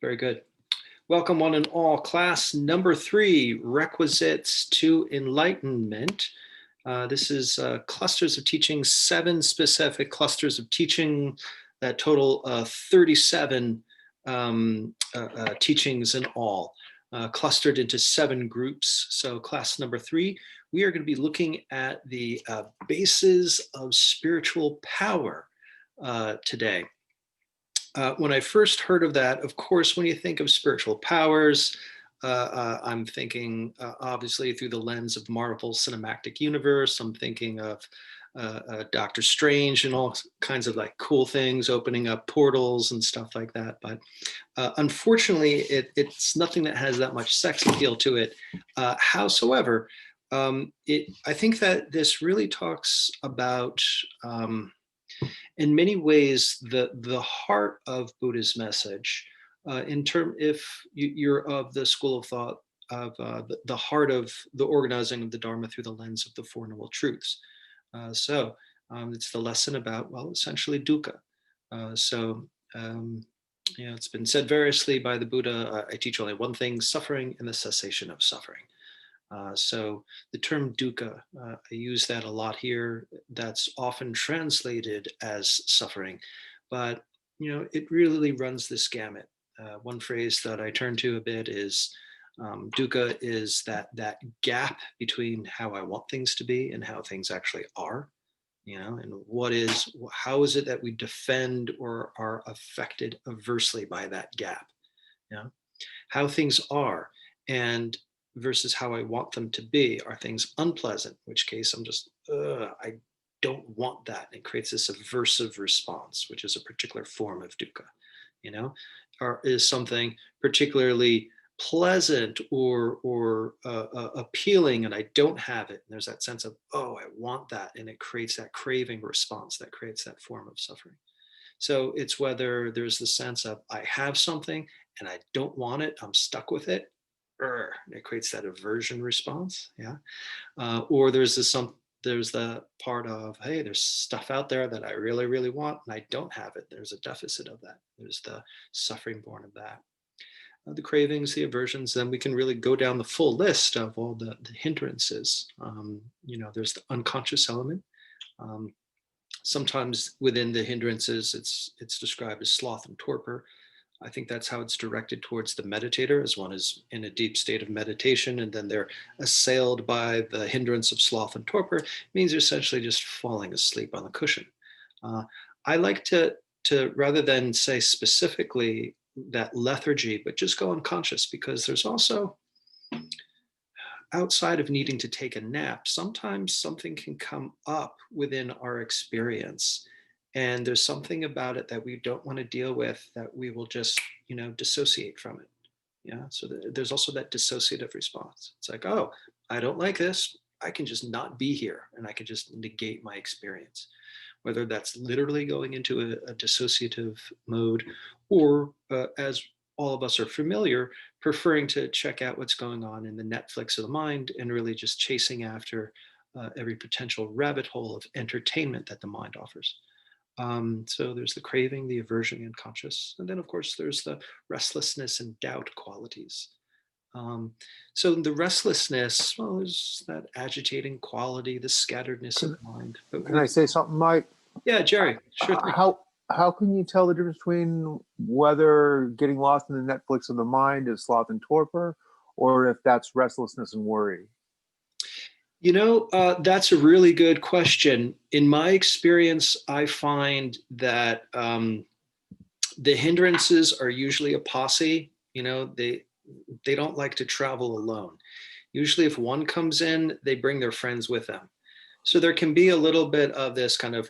Very good. Welcome one and all. Class number 3, Requisites to Enlightenment. This is clusters of teaching, 7 specific clusters of teaching that total 37 teachings in all, clustered into 7 groups. So class number 3, we are going to be looking at the bases of spiritual power today. When I first heard of that, of course, when you think of spiritual powers, I'm thinking obviously through the lens of Marvel Cinematic Universe. I'm thinking of Doctor Strange and all kinds of like cool things, opening up portals and stuff like that. But unfortunately, it's nothing that has that much sex appeal to it. Howsoever, I think that this really talks about in many ways, the heart of Buddha's message, if you're of the school of thought of the heart of the organizing of the Dharma through the lens of the Four Noble Truths. It's the lesson about, well, essentially dukkha. It's been said variously by the Buddha, I teach only one thing, suffering and the cessation of suffering. So the term dukkha, I use that a lot here. That's often translated as suffering, but it really runs this gamut. One phrase that I turn to a bit is dukkha is that gap between how I want things to be and how things actually are. And how is it that we defend or are affected adversely by that gap? How things are and versus how I want them to be. Are things unpleasant? In which case I'm just, I don't want that. And it creates this aversive response, which is a particular form of dukkha, or is something particularly pleasant or appealing and I don't have it. And there's that sense of, oh, I want that. And it creates that craving response that creates that form of suffering. So it's whether there's the sense of I have something and I don't want it, I'm stuck with it. It creates that aversion response, or there's the part of, hey, there's stuff out there that I really, really want and I don't have it. There's a deficit of that. There's the suffering born of that. The cravings, the aversions, then we can really go down the full list of all the hindrances. There's the unconscious element. Sometimes within the hindrances, it's described as sloth and torpor. I think that's how it's directed towards the meditator, as one is in a deep state of meditation and then they're assailed by the hindrance of sloth and torpor. It means you're essentially just falling asleep on the cushion. I like to rather than say specifically that lethargy, but just go unconscious, because there's also, outside of needing to take a nap, sometimes something can come up within our experience. And there's something about it that we don't want to deal with, that we will just, dissociate from it. So there's also that dissociative response. It's like, oh, I don't like this. I can just not be here and I can just negate my experience. Whether that's literally going into a dissociative mode or, as all of us are familiar, preferring to check out what's going on in the Netflix of the mind and really just chasing after every potential rabbit hole of entertainment that the mind offers. So there's the craving, the aversion, and conscious. And then, of course, there's the restlessness and doubt qualities. So the restlessness, well, there's that agitating quality, the scatteredness of mind. Can I say something, Mike? Yeah, Jerry, sure thing. How can you tell the difference between whether getting lost in the Netflix of the mind is sloth and torpor, or if that's restlessness and worry? That's a really good question. In my experience, I find that the hindrances are usually a posse. They don't like to travel alone. Usually if one comes in, they bring their friends with them. So there can be a little bit of this kind of,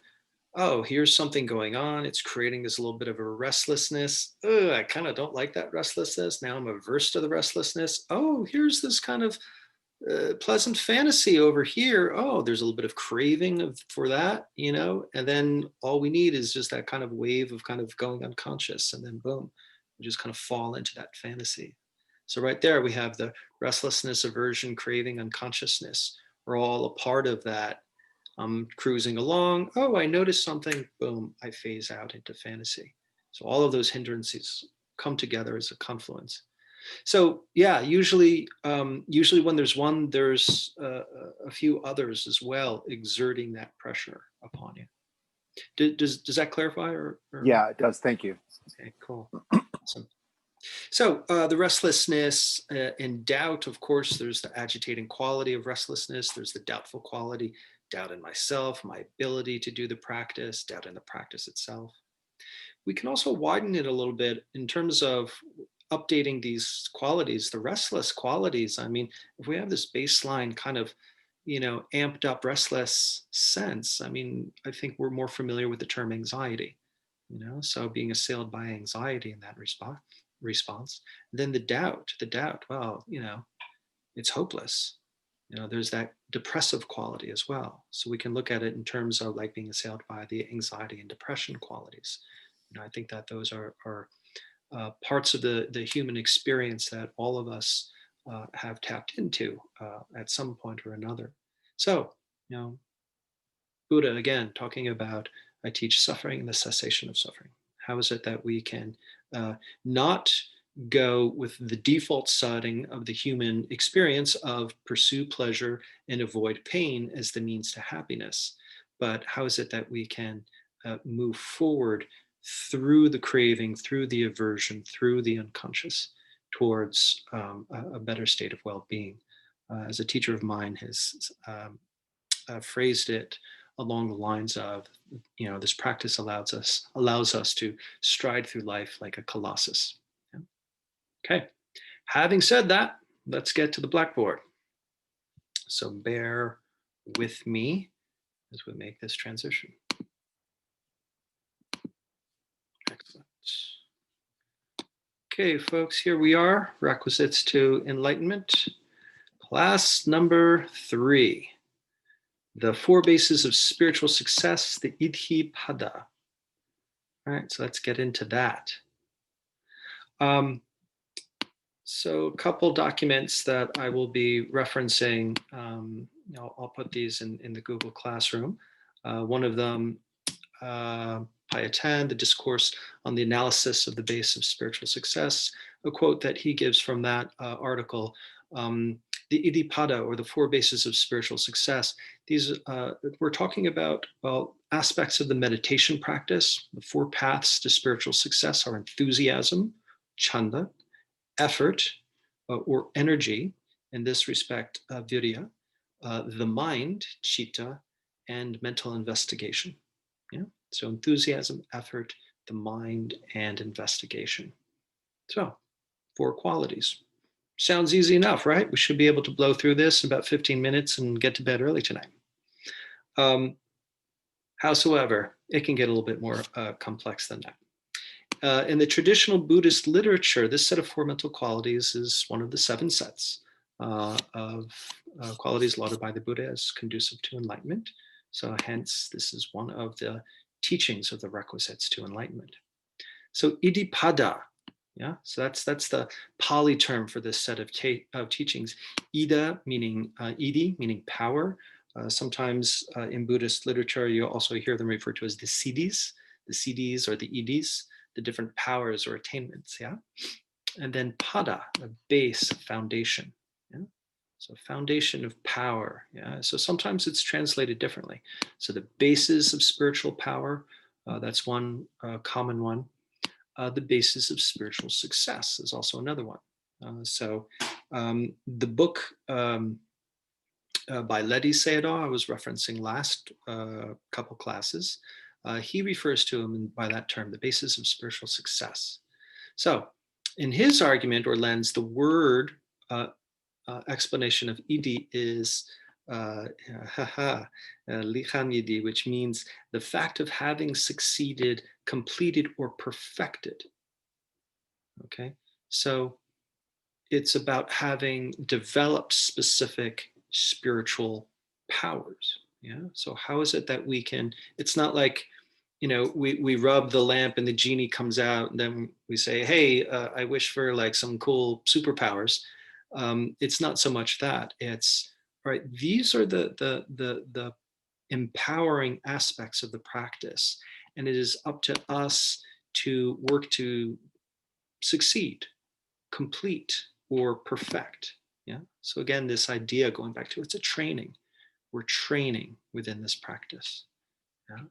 oh, here's something going on. It's creating this little bit of a restlessness. I kind of don't like that restlessness. Now I'm averse to the restlessness. Oh, here's this kind of pleasant fantasy over here. Oh, there's a little bit of craving for that, and then all we need is just that kind of wave of kind of going unconscious, and then boom, we just kind of fall into that fantasy. So right there we have the restlessness, aversion, craving, unconsciousness. We're all a part of that. I'm cruising along. Oh, I noticed something. Boom, I phase out into fantasy. So all of those hindrances come together as a confluence. So yeah, usually when there's one, there's a few others as well exerting that pressure upon you. Does that clarify? Or Yeah, it does. Thank you. Okay, cool. Awesome. So the restlessness and doubt, of course, there's the agitating quality of restlessness. There's the doubtful quality, doubt in myself, my ability to do the practice, doubt in the practice itself. We can also widen it a little bit in terms of updating these qualities, the restless qualities. I mean, if we have this baseline kind of, amped up restless sense, I mean, I think we're more familiar with the term anxiety, so being assailed by anxiety in that response. Then the doubt, well, it's hopeless. There's that depressive quality as well. So we can look at it in terms of like being assailed by the anxiety and depression qualities. I think that those are parts of the human experience that all of us have tapped into at some point or another. So, Buddha, again, talking about, I teach suffering and the cessation of suffering. How is it that we can not go with the default setting of the human experience of pursue pleasure and avoid pain as the means to happiness, but how is it that we can move forward through the craving, through the aversion, through the unconscious towards a better state of well-being? As a teacher of mine has phrased it along the lines of, this practice allows us to stride through life like a colossus. Yeah. Okay, having said that, let's get to the blackboard. So bear with me as we make this transition. Excellent. Okay, folks, here we are, Requisites to Enlightenment, class number 3. The 4 bases of spiritual success, the Iddhipāda. All right, so let's get into that. So a couple documents that I will be referencing, I'll put these in the Google Classroom. One of them, Payatan, the discourse on the analysis of the base of spiritual success, a quote that he gives from that article, the Iddhipāda, or the 4 bases of spiritual success. These we're talking about, well, aspects of the meditation practice. The 4 paths to spiritual success are enthusiasm, chanda, effort, or energy, in this respect, virya, the mind, citta, and mental investigation. Yeah? So enthusiasm, effort, the mind, and investigation. So 4 qualities. Sounds easy enough, right? We should be able to blow through this in about 15 minutes and get to bed early tonight. Howsoever, it can get a little bit more complex than that. In the traditional Buddhist literature, this set of 4 mental qualities is one of the 7 sets of qualities lauded by the Buddha as conducive to enlightenment. So hence, this is one of the teachings of the requisites to enlightenment. So Iddhipāda, yeah, so that's the Pali term for this set of teachings. Ida meaning Iddhi, meaning power. Sometimes in Buddhist literature, you also hear them referred to as the siddhis or the iddhis, the different powers or attainments, yeah? And then pada, a base, a foundation, yeah? So foundation of power, yeah? So sometimes it's translated differently. So the basis of spiritual power, that's one common one. The basis of spiritual success is also another one. The book by Ledi Sayadaw, I was referencing last couple classes, he refers to him by that term, the basis of spiritual success. So in his argument or lens, the word explanation of Iddhi is Likhanyidi, which means the fact of having succeeded, completed, or perfected. Okay, so it's about having developed specific spiritual powers. Yeah, so how is it that we can, it's not like, we rub the lamp and the genie comes out and then we say, hey, I wish for like some cool superpowers. It's not so much that, it's, right, these are the empowering aspects of the practice. And it is up to us to work to succeed, complete, or perfect. Yeah. So again, this idea going back to it's a training. We're training within this practice. Yeah.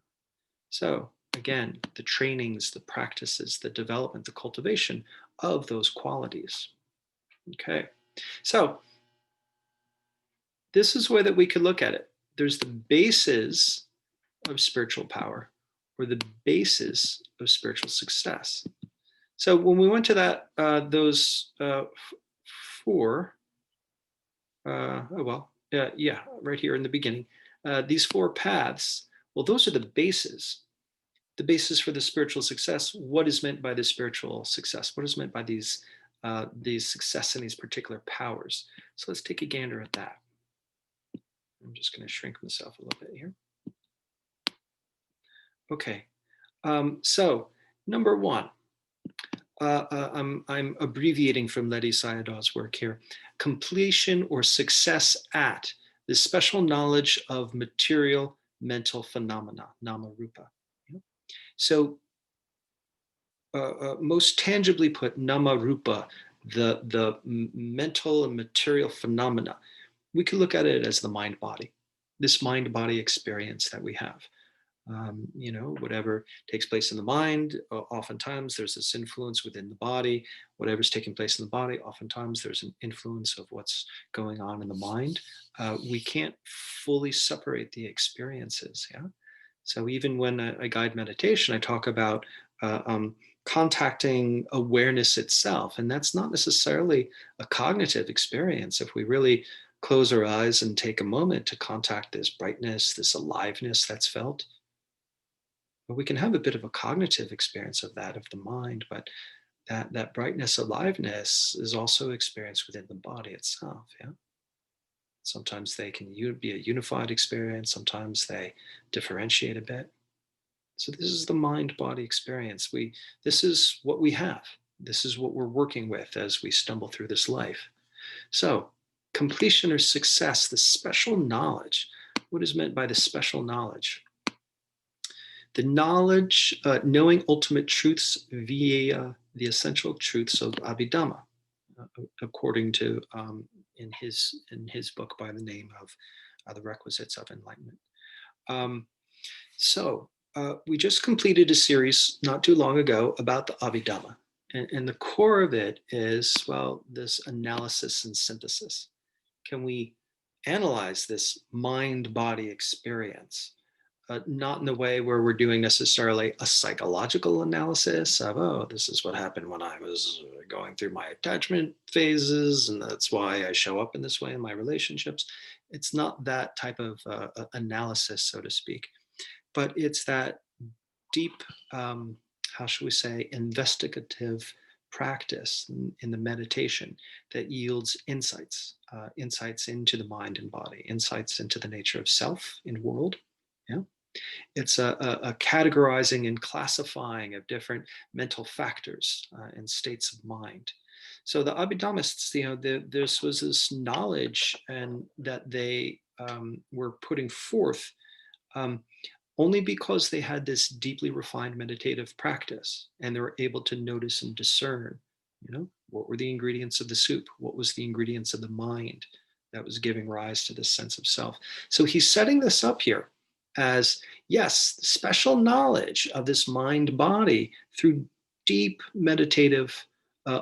So again, the trainings, the practices, the development, the cultivation of those qualities. Okay. So this is the way that we could look at it. There's the basis of spiritual power or the basis of spiritual success. So when we went to that, those four, right here in the beginning, these four paths, well, those are the basis for the spiritual success. What is meant by the spiritual success? What is meant by these success in these particular powers? So let's take a gander at that. I'm just going to shrink myself a little bit here. Okay, so number one, I'm abbreviating from Ledi Sayadaw's work here. Completion or success at the special knowledge of material mental phenomena, nama rupa. So most tangibly put, nama rupa, the mental and material phenomena, we could look at it as the mind body, this mind body experience that we have. Whatever takes place in the mind, oftentimes there's this influence within the body. Whatever's taking place in the body, oftentimes there's an influence of what's going on in the mind. We can't fully separate the experiences. Yeah. So even when I guide meditation, I talk about contacting awareness itself, and that's not necessarily a cognitive experience. If we really close our eyes and take a moment to contact this brightness, this aliveness that's felt, but we can have a bit of a cognitive experience of that, of the mind, but that brightness, aliveness is also experienced within the body itself. Yeah. Sometimes they can be a unified experience. Sometimes they differentiate a bit. So this is the mind-body experience. This is what we have. This is what we're working with as we stumble through this life. So completion or success, the special knowledge. What is meant by the special knowledge? The knowledge, knowing ultimate truths via the essential truths of Abhidhamma, according to in his book by the name of the Requisites of Enlightenment. So we just completed a series not too long ago about the Abhidhamma, and the core of it is, well, this analysis and synthesis. Can we analyze this mind-body experience? Not in the way where we're doing necessarily a psychological analysis of, oh, this is what happened when I was going through my attachment phases, and that's why I show up in this way in my relationships. It's not that type of analysis, so to speak, but it's that deep, how should we say, investigative practice in the meditation that yields insights, insights into the mind and body, insights into the nature of self in world. Yeah. It's a categorizing and classifying of different mental factors and states of mind. So the Abhidhammists, this was this knowledge and that they were putting forth only because they had this deeply refined meditative practice and they were able to notice and discern, what were the ingredients of the soup? What was the ingredients of the mind that was giving rise to this sense of self? So he's setting this up here as, yes, special knowledge of this mind body through deep meditative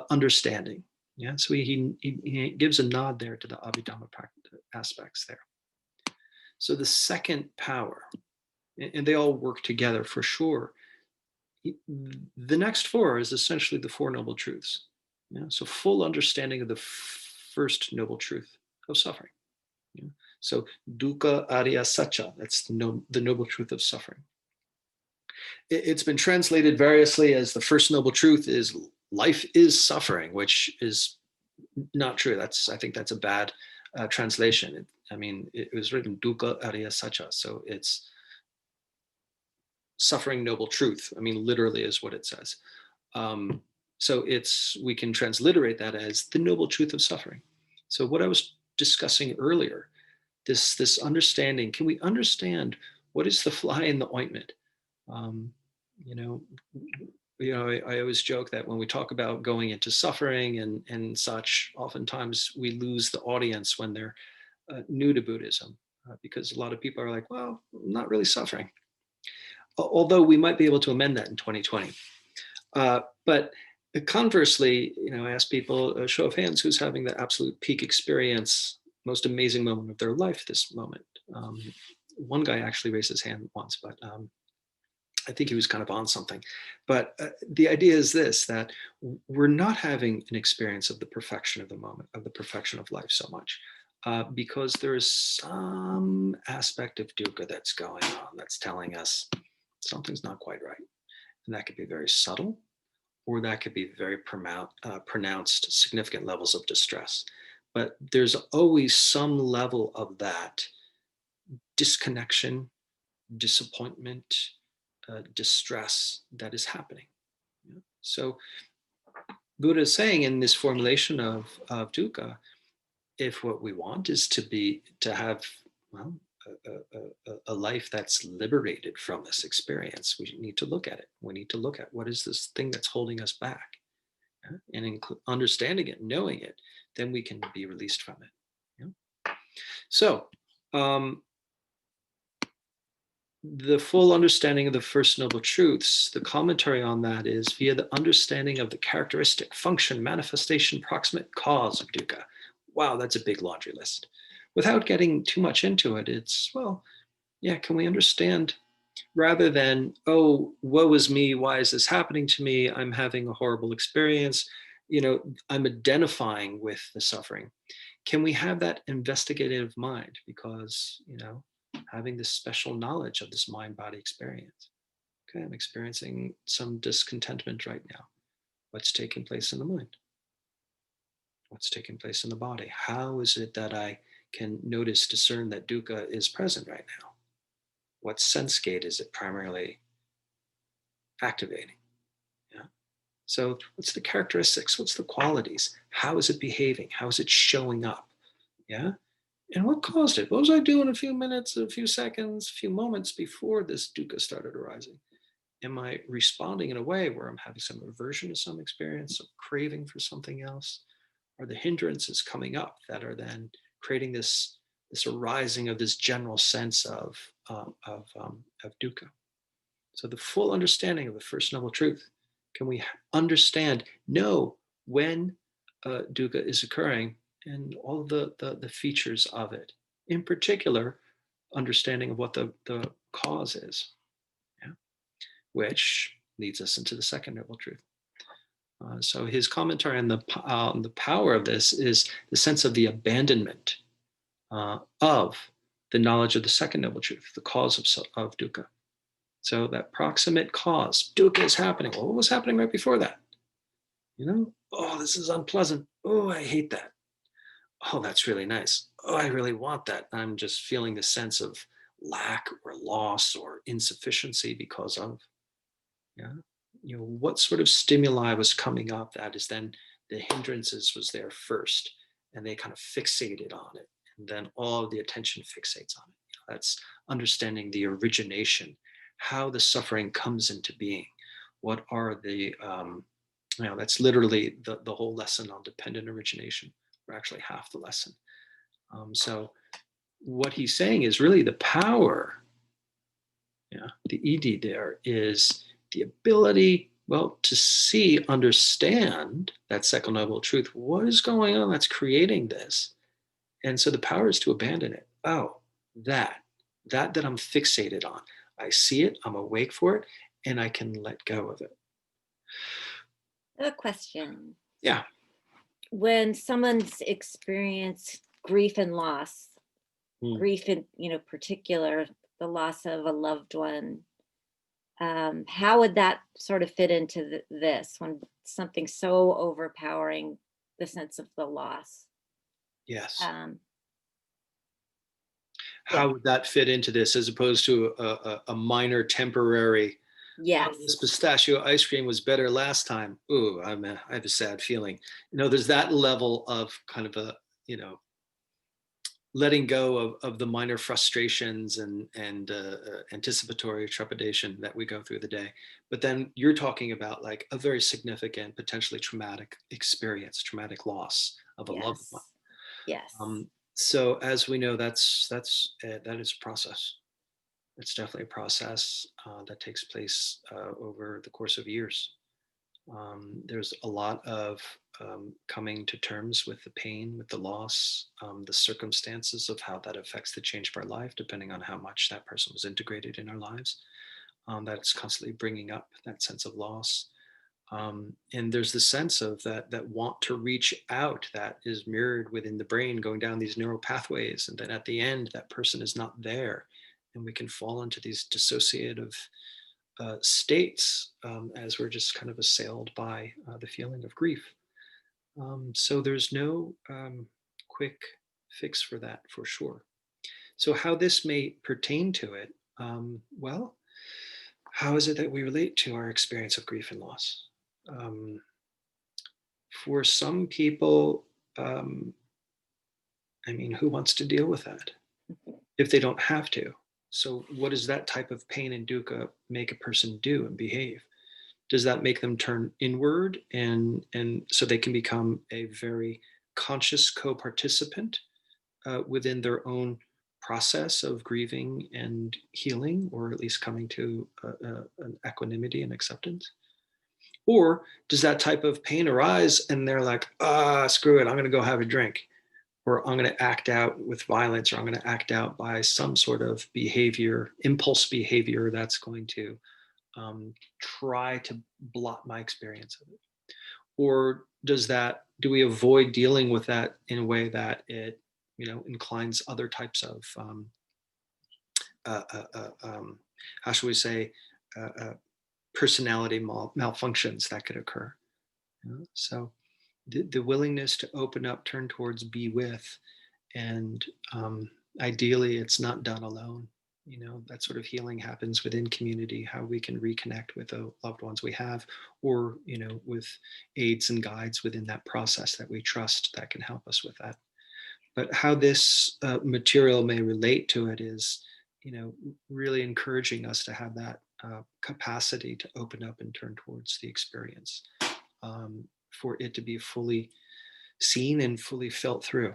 understanding. Yeah, so he gives a nod there to the Abhidhamma aspects there. So the second power, and they all work together for sure. The next four is essentially the Four Noble Truths. Yeah? So full understanding of the first noble truth of suffering. Yeah? So dukkha arya satcha, that's the noble truth of suffering. It's been translated variously as the first noble truth is life is suffering, which is not true. I think that's a bad translation. It was written dukkha arya satcha, so it's suffering noble truth. Literally is what it says. So we can transliterate that as the noble truth of suffering. So what I was discussing earlier, this understanding, can we understand what is the fly in the ointment? I always joke that when we talk about going into suffering and such, oftentimes we lose the audience when they're new to Buddhism, because a lot of people are like, well, I'm not really suffering. Although we might be able to amend that in 2020. But conversely, I ask people, a show of hands, who's having the absolute peak experience, most amazing moment of their life this moment. One guy actually raised his hand once, but I think he was kind of on something. But the idea is this, that we're not having an experience of the perfection of the moment, of the perfection of life so much, because there is some aspect of dukkha that's going on that's telling us something's not quite right. And that could be very subtle, or that could be very pronounced, significant levels of distress. But there's always some level of that disconnection, disappointment, distress that is happening. So Buddha is saying in this formulation of dukkha, if what we want is to have, well, a life that's liberated from this experience, we need to look at it. We need to look at what is this thing that's holding us back, and understanding it, knowing it, then we can be released from it. So the full understanding of the First Noble Truths, the commentary on that is via the understanding of the characteristic, function, manifestation, proximate cause of dukkha. Wow, that's a big laundry list. Without getting too much into it, it's, well, yeah, can we understand, rather than, oh, woe is me, why is this happening to me? I'm having a horrible experience. I'm identifying with the suffering. Can we have that investigative mind? Because, having this special knowledge of this mind-body experience. Okay, I'm experiencing some discontentment right now. What's taking place in the mind? What's taking place in the body? How is it that I can notice, discern that dukkha is present right now? What sense gate is it primarily activating? Yeah. So what's the characteristics? What's the qualities? How is it behaving? How is it showing up? Yeah. And what caused it? What was I doing a few minutes, a few seconds, a few moments before this dukkha started arising? Am I responding in a way where I'm having some aversion to some experience, some craving for something else? Are the hindrances coming up that are then creating this arising of this general sense of dukkha? So the full understanding of the First Noble Truth. Can we understand, know when dukkha is occurring and all of the features of it? In particular, understanding of what the cause is, which leads us into the Second Noble Truth. So his commentary on the power of this is the sense of the abandonment of the knowledge of the Second Noble Truth, the cause of dukkha. So that proximate cause, dukkha is happening. Well, what was happening right before that? Oh, this is unpleasant. Oh, I hate that. Oh, that's really nice. Oh, I really want that. I'm just feeling the sense of lack or loss or insufficiency because of, what sort of stimuli was coming up that is then the hindrances was there first, and they kind of fixated on it. And then all of the attention fixates on it. That's understanding the origination, how the suffering comes into being. What are the, that's literally the whole lesson on dependent origination, or actually half the lesson. So what he's saying is really the power, the ED there is the ability, well, to see, understand that Second Noble Truth. What is going on that's creating this? And so the power is to abandon it. Oh, that I'm fixated on. I see it, I'm awake for it, and I can let go of it. A question. Yeah. When someone's experienced grief and loss, grief in, particular, the loss of a loved one, how would that sort of fit into this when something so overpowering the sense of the loss? Yes. Yeah. How would that fit into this as opposed to a minor temporary, yes, this pistachio ice cream was better last time. Ooh, I have a sad feeling. There's that level of kind of a, letting go of the minor frustrations and anticipatory trepidation that we go through the day. But then you're talking about like a very significant, potentially traumatic experience, traumatic loss of a loved one. Yes. So as we know, that is a process. It's definitely a process that takes place over the course of years. There's a lot of coming to terms with the pain, with the loss, the circumstances of how that affects the change of our life, depending on how much that person was integrated in our lives. That's constantly bringing up that sense of loss. And there's the sense of that want to reach out that is mirrored within the brain, going down these neural pathways. And then at the end, that person is not there. And we can fall into these dissociative states as we're just kind of assailed by the feeling of grief. So there's no quick fix for that, for sure. So how this may pertain to it, well, how is it that we relate to our experience of grief and loss? For some people, I mean, who wants to deal with that if they don't have to? So what does that type of pain and dukkha make a person do and behave? Does that make them turn inward and so they can become a very conscious co-participant within their own process of grieving and healing, or at least coming to an equanimity and acceptance? Or does that type of pain arise and they're like, screw it, I'm going to go have a drink, or I'm going to act out with violence, or I'm going to act out by some sort of behavior, impulse behavior that's going to try to blot my experience of it? Or do we avoid dealing with that in a way that it, inclines other types of, how should we say, personality malfunctions that could occur? So the willingness to open up, turn towards, be with, and ideally it's not done alone. That sort of healing happens within community, how we can reconnect with the loved ones we have, or with aids and guides within that process that we trust that can help us with that. But how this material may relate to it is really encouraging us to have that capacity to open up and turn towards the experience, for it to be fully seen and fully felt through.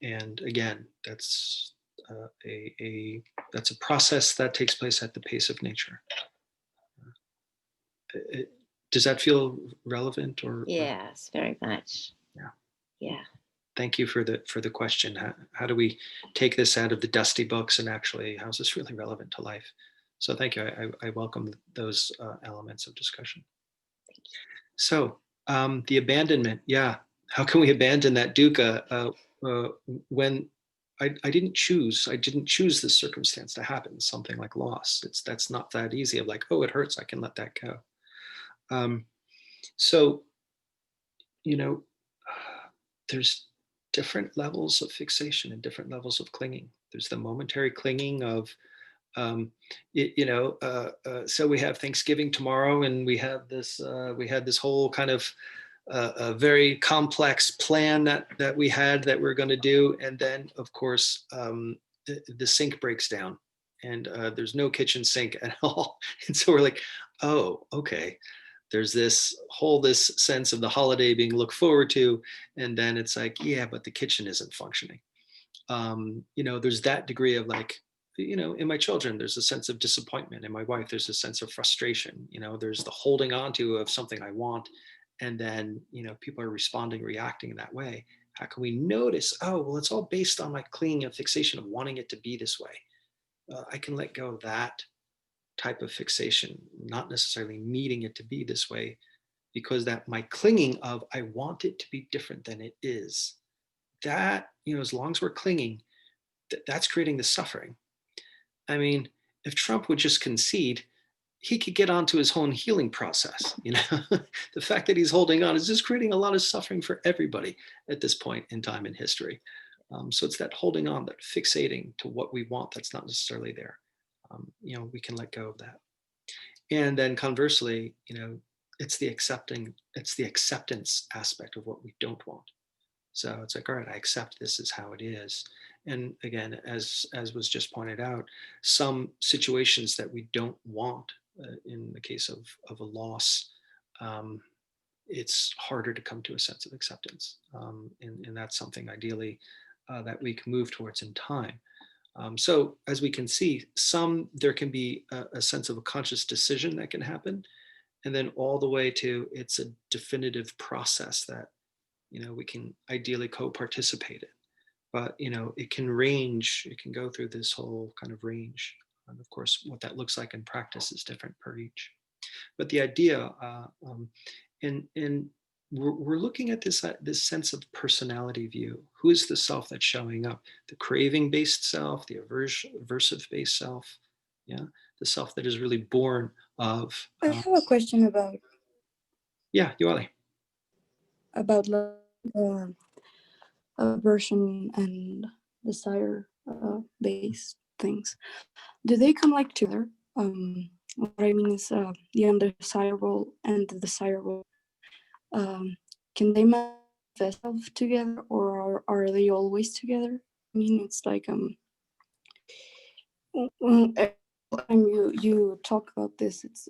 And again, that's a process that takes place at the pace of nature. Does that feel relevant? Or Yes, very much. Yeah. Thank you for the question. How do we take this out of the dusty books and actually, how is this really relevant to life? So thank you. I welcome those elements of discussion. Thank you. So the abandonment, how can we abandon that dukkha when I didn't choose the circumstance to happen, something like loss. That's not that easy of like, oh, it hurts, I can let that go. So, there's different levels of fixation and different levels of clinging. There's the momentary clinging of, so we have Thanksgiving tomorrow, and we had this whole kind of a very complex plan that we had that we're going to do, and then of course the sink breaks down, and there's no kitchen sink at all, and so we're like, oh, okay. There's this sense of the holiday being looked forward to, and then it's like, yeah, but the kitchen isn't functioning. There's that degree of like, in my children, there's a sense of disappointment. In my wife, there's a sense of frustration. There's the holding on to of something I want, and then people are reacting in that way. How can we notice, oh, well, it's all based on my clinging and fixation of wanting it to be this way? I can let go of that type of fixation, not necessarily needing it to be this way, because that my clinging of I want it to be different than it is, that as long as we're clinging, that's creating the suffering. I mean, if Trump would just concede, he could get on to his own healing process. The fact that he's holding on is just creating a lot of suffering for everybody at this point in time in history. So it's that holding on, that fixating to what we want that's not necessarily there. We can let go of that. And then conversely, it's the acceptance aspect of what we don't want. So it's like, all right, I accept this is how it is. And again, as was just pointed out, some situations that we don't want, in the case of a loss, it's harder to come to a sense of acceptance. And that's something ideally that we can move towards in time. So as we can see, there can be a sense of a conscious decision that can happen, and then all the way to it's a definitive process that, we can ideally co-participate in. But, it can range, it can go through this whole kind of range. And of course, what that looks like in practice is different per each. But the idea, and we're looking at this sense of personality view. Who is the self that's showing up? The craving-based self, the aversive-based self, yeah, the self that is really born of. I have a question about. Yeah, Yoali. About aversion and desire based things. Do they come like together? What I mean is the undesirable and the desirable. Can they manifest together, or are they always together? I mean, it's like every time you talk about this, it's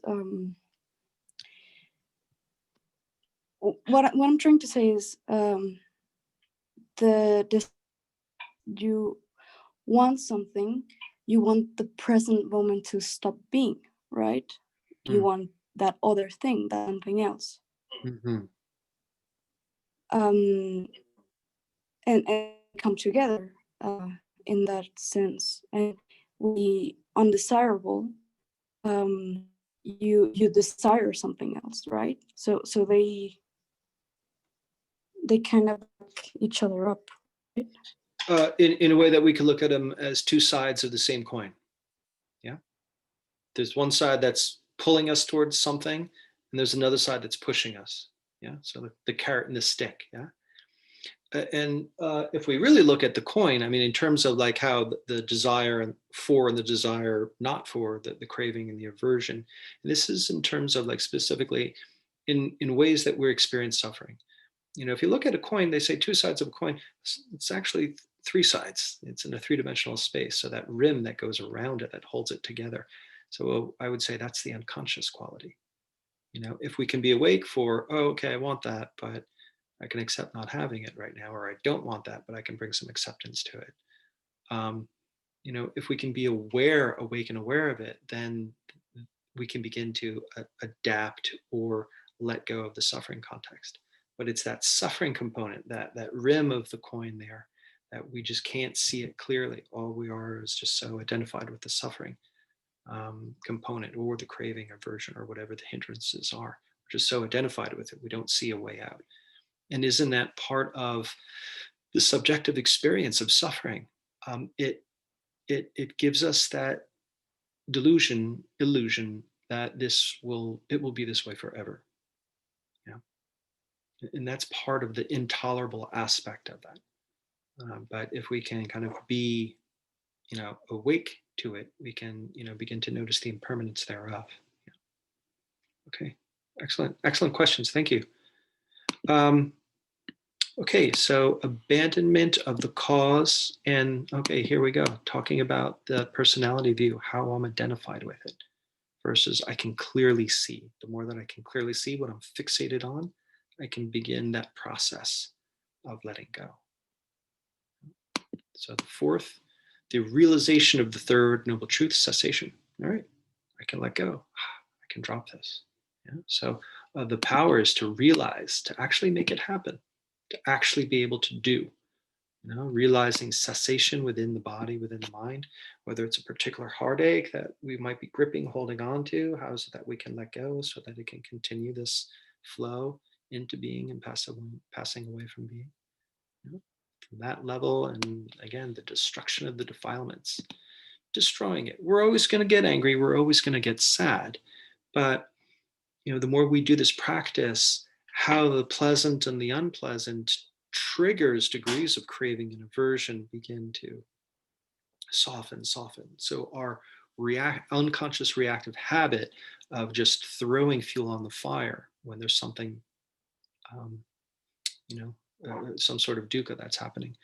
what I'm trying to say is you want something, you want the present moment to stop being, right? You want that other thing, that something else. Mm-hmm. And come together in that sense. And we undesirable, you desire something else, right? So they kind of back each other up, right? In a way that we could look at them as two sides of the same coin. Yeah. There's one side that's pulling us towards something, and there's another side that's pushing us. Yeah. So the carrot and the stick. Yeah. And if we really look at the coin, I mean, in terms of like how the desire for and the desire not for, the craving and the aversion, and this is in terms of like specifically in ways that we experience suffering. If you look at a coin, they say two sides of a coin. It's actually three sides. It's in a three-dimensional space. So that rim that goes around it, that holds it together. So I would say that's the unconscious quality. If we can be awake for, oh, okay, I want that, but I can accept not having it right now, or I don't want that, but I can bring some acceptance to it. If we can be awake and aware of it, then we can begin to adapt or let go of the suffering context. But it's that suffering component, that rim of the coin there, that we just can't see it clearly. All we are is just so identified with the suffering component, or the craving, aversion, or whatever the hindrances are. We're just so identified with it, we don't see a way out. And isn't that part of the subjective experience of suffering? It gives us that illusion that it will be this way forever. Yeah. And that's part of the intolerable aspect of that. But if we can kind of be, awake to it, we can, begin to notice the impermanence thereof. Yeah. Okay, excellent questions. Thank you. Okay, so abandonment of the cause, and okay, here we go, talking about the personality view, how I'm identified with it, versus I can clearly see. The more that I can clearly see what I'm fixated on, I can begin that process of letting go. So the fourth, the realization of the third noble truth, cessation. All right, I can let go. I can drop this. Yeah? So the power is to realize, to actually make it happen, to actually be able to do. Realizing cessation within the body, within the mind, whether it's a particular heartache that we might be gripping, holding on to, how is it that we can let go so that it can continue this flow into being and passing away from being. From that level, and again, the destruction of the defilements, destroying it. We're always going to get angry, we're always going to get sad, but the more we do this practice, how the pleasant and the unpleasant triggers degrees of craving and aversion begin to soften. So our unconscious reactive habit of just throwing fuel on the fire when there's something, some sort of dukkha that's happening,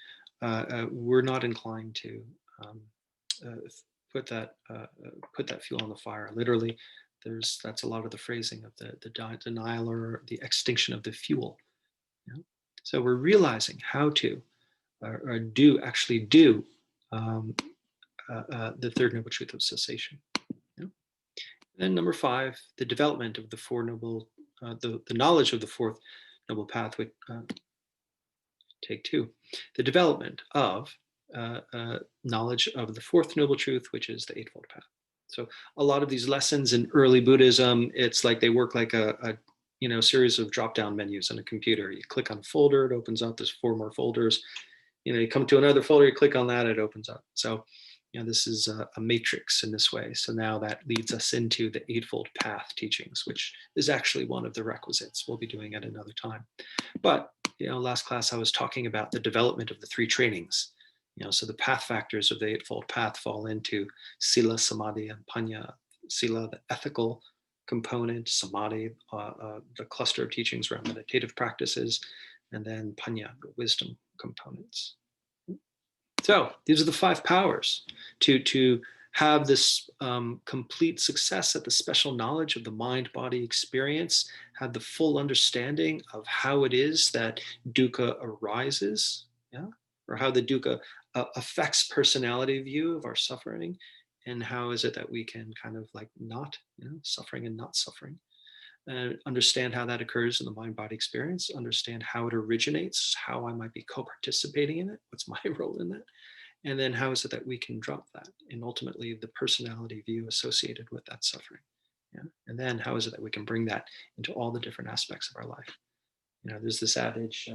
we're not inclined to put that fuel on the fire. Literally, that's a lot of the phrasing of the denial or the extinction of the fuel. You know? So we're realizing how to actually do the third noble truth of cessation. You know? Then number 5, the development of the four noble, the knowledge of the fourth noble path. With take 2, the development of knowledge of the fourth noble truth, which is the Eightfold Path. So a lot of these lessons in early Buddhism, it's like they work like a series of drop-down menus on a computer. You click on a folder, it opens up. There's 4 more folders. You come to another folder, you click on that, it opens up. So this is a matrix in this way. So now that leads us into the Eightfold Path teachings, which is actually one of the requisites. We'll be doing at another time. But last class I was talking about the development of the 3 trainings. So the path factors of the Eightfold Path fall into Sila, Samadhi, and Panya. Sila, the ethical component; Samadhi, the cluster of teachings around meditative practices; and then Panya, the wisdom components. So these are the 5 powers to have this complete success at the special knowledge of the mind-body experience, have the full understanding of how it is that dukkha arises, or how the dukkha affects personality view of our suffering, and how is it that we can kind of like not, suffering and not suffering. Understand how that occurs in the mind-body experience, understand how it originates, how I might be co-participating in it, what's my role in that, and then how is it that we can drop that, and ultimately the personality view associated with that suffering. And then how is it that we can bring that into all the different aspects of our life. There's this adage,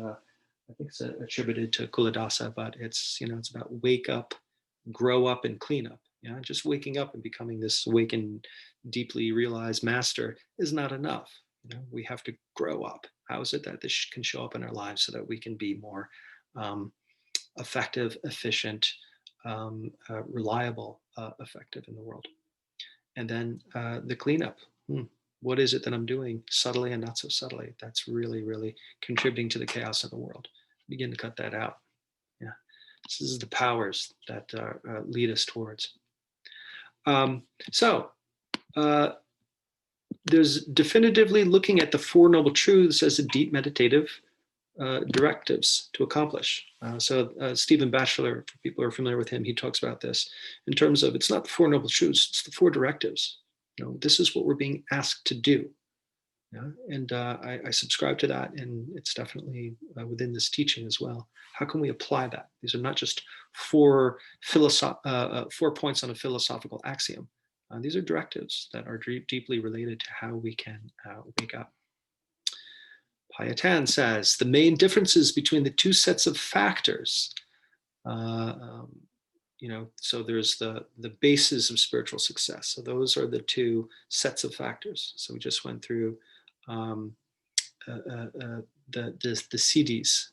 I think it's attributed to Kuladasa, but it's about wake up, grow up, and clean up. Just waking up and becoming this awakened, deeply realized master is not enough. We have to grow up. How is it that this can show up in our lives so that we can be more effective, efficient, reliable, effective in the world? And then the cleanup. What is it that I'm doing subtly and not so subtly that's really, really contributing to the chaos of the world? Begin to cut that out. This is the powers that lead us towards. There's definitively looking at the Four Noble Truths as a deep meditative directives to accomplish. Stephen Batchelor, for people who are familiar with him, he talks about this in terms of it's not the Four Noble Truths, it's the 4 directives. This is what we're being asked to do. And I subscribe to that, and it's definitely within this teaching as well. How can we apply that? These are not just 4 points on a philosophical axiom. These are directives that are deeply related to how we can wake up. Payatan says, the main differences between the 2 sets of factors, so there's the bases of spiritual success. So those are the 2 sets of factors. So we just went through the siddhis,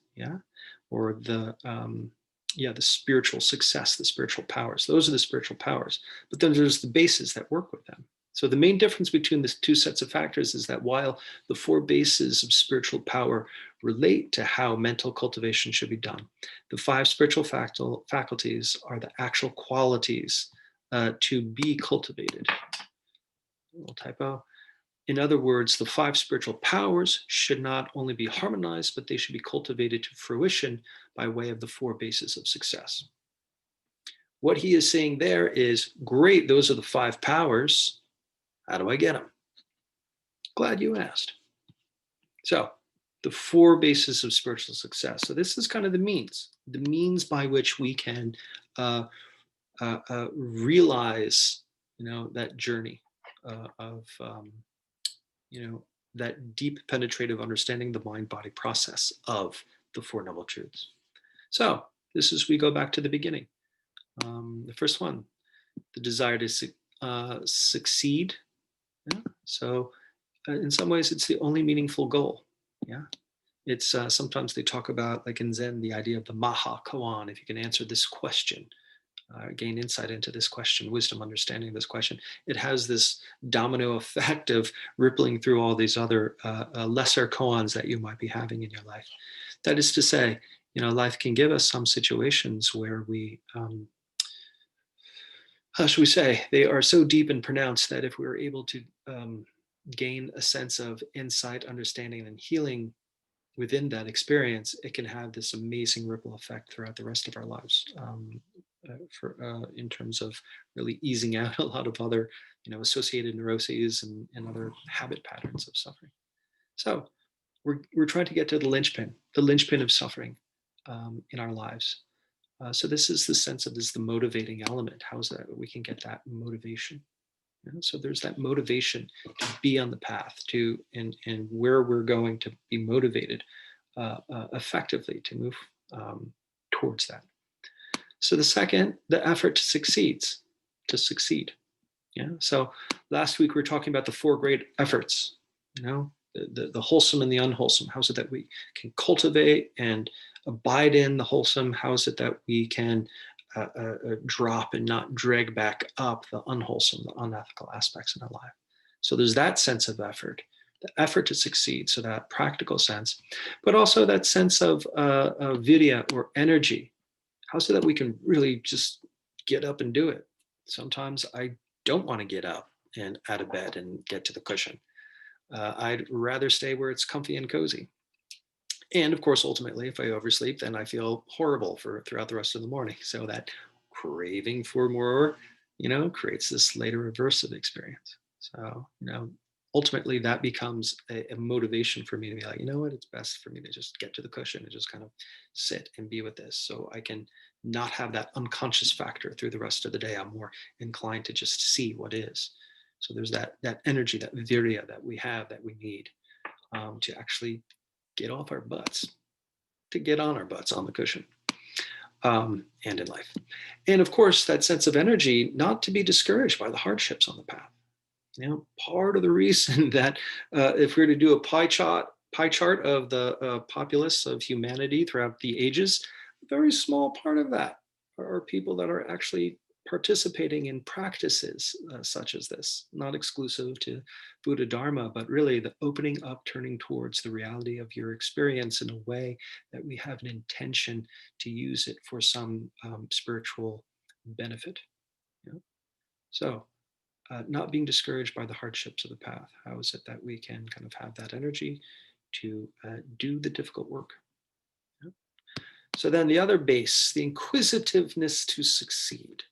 or the spiritual success, the spiritual powers. Those are the spiritual powers. But then there's the bases that work with them. So the main difference between the 2 sets of factors is that while the 4 bases of spiritual power relate to how mental cultivation should be done, the 5 spiritual faculties are the actual qualities to be cultivated. A little typo. In other words, the 5 spiritual powers should not only be harmonized, but they should be cultivated to fruition by way of the 4 bases of success. What he is saying there is, great, those are the 5 powers. How do I get them? Glad you asked. So the 4 bases of spiritual success. So this is kind of the means by which we can realize, that journey of, that deep penetrative understanding, the mind-body process of the 4 Noble Truths. So this is, we go back to the beginning. The first one, the desire to succeed. So in some ways, it's the only meaningful goal. It's sometimes they talk about, like in Zen, the idea of the maha koan. If you can answer this question, gain insight into this question, wisdom, understanding this question, it has this domino effect of rippling through all these other lesser koans that you might be having in your life. That is to say, life can give us some situations where we, how should we say, they are so deep and pronounced that if we were able to gain a sense of insight, understanding, and healing within that experience, it can have this amazing ripple effect throughout the rest of our lives. In terms of really easing out a lot of other, associated neuroses and other habit patterns of suffering. So we're trying to get to the linchpin of suffering in our lives. So this is the sense of the motivating element. How is that we can get that motivation? So there's that motivation to be on the path and where we're going to be motivated effectively to move towards that. So the second, the effort to succeed. Yeah. So last week we were talking about the 4 great efforts, the wholesome and the unwholesome. How is it that we can cultivate and abide in the wholesome? How is it that we can drop and not drag back up the unwholesome, the unethical aspects in our life? So there's that sense of effort, the effort to succeed. So that practical sense, but also that sense of virya or energy. How so that we can really just get up and do it? Sometimes I don't want to get up and out of bed and get to the cushion. I'd rather stay where it's comfy and cozy. And of course, ultimately, if I oversleep, then I feel horrible throughout the rest of the morning. So that craving for more, creates this later aversive experience. So, ultimately that becomes a motivation for me to be like, what, it's best for me to just get to the cushion and just kind of sit and be with this, so I can not have that unconscious factor through the rest of the day. I'm more inclined to just see what is. So there's that energy, that virya that we have, that we need to actually get off our butts, to get on our butts on the cushion and in life. And of course, that sense of energy, not to be discouraged by the hardships on the path. Part of the reason that if we were to do a pie chart of the populace of humanity throughout the ages, a very small part of that are people that are actually participating in practices such as this, not exclusive to Buddha Dharma, but really the opening up, turning towards the reality of your experience in a way that we have an intention to use it for some spiritual benefit. So not being discouraged by the hardships of the path. How is it that we can kind of have that energy to do the difficult work? So then the other base, the inquisitiveness to succeed,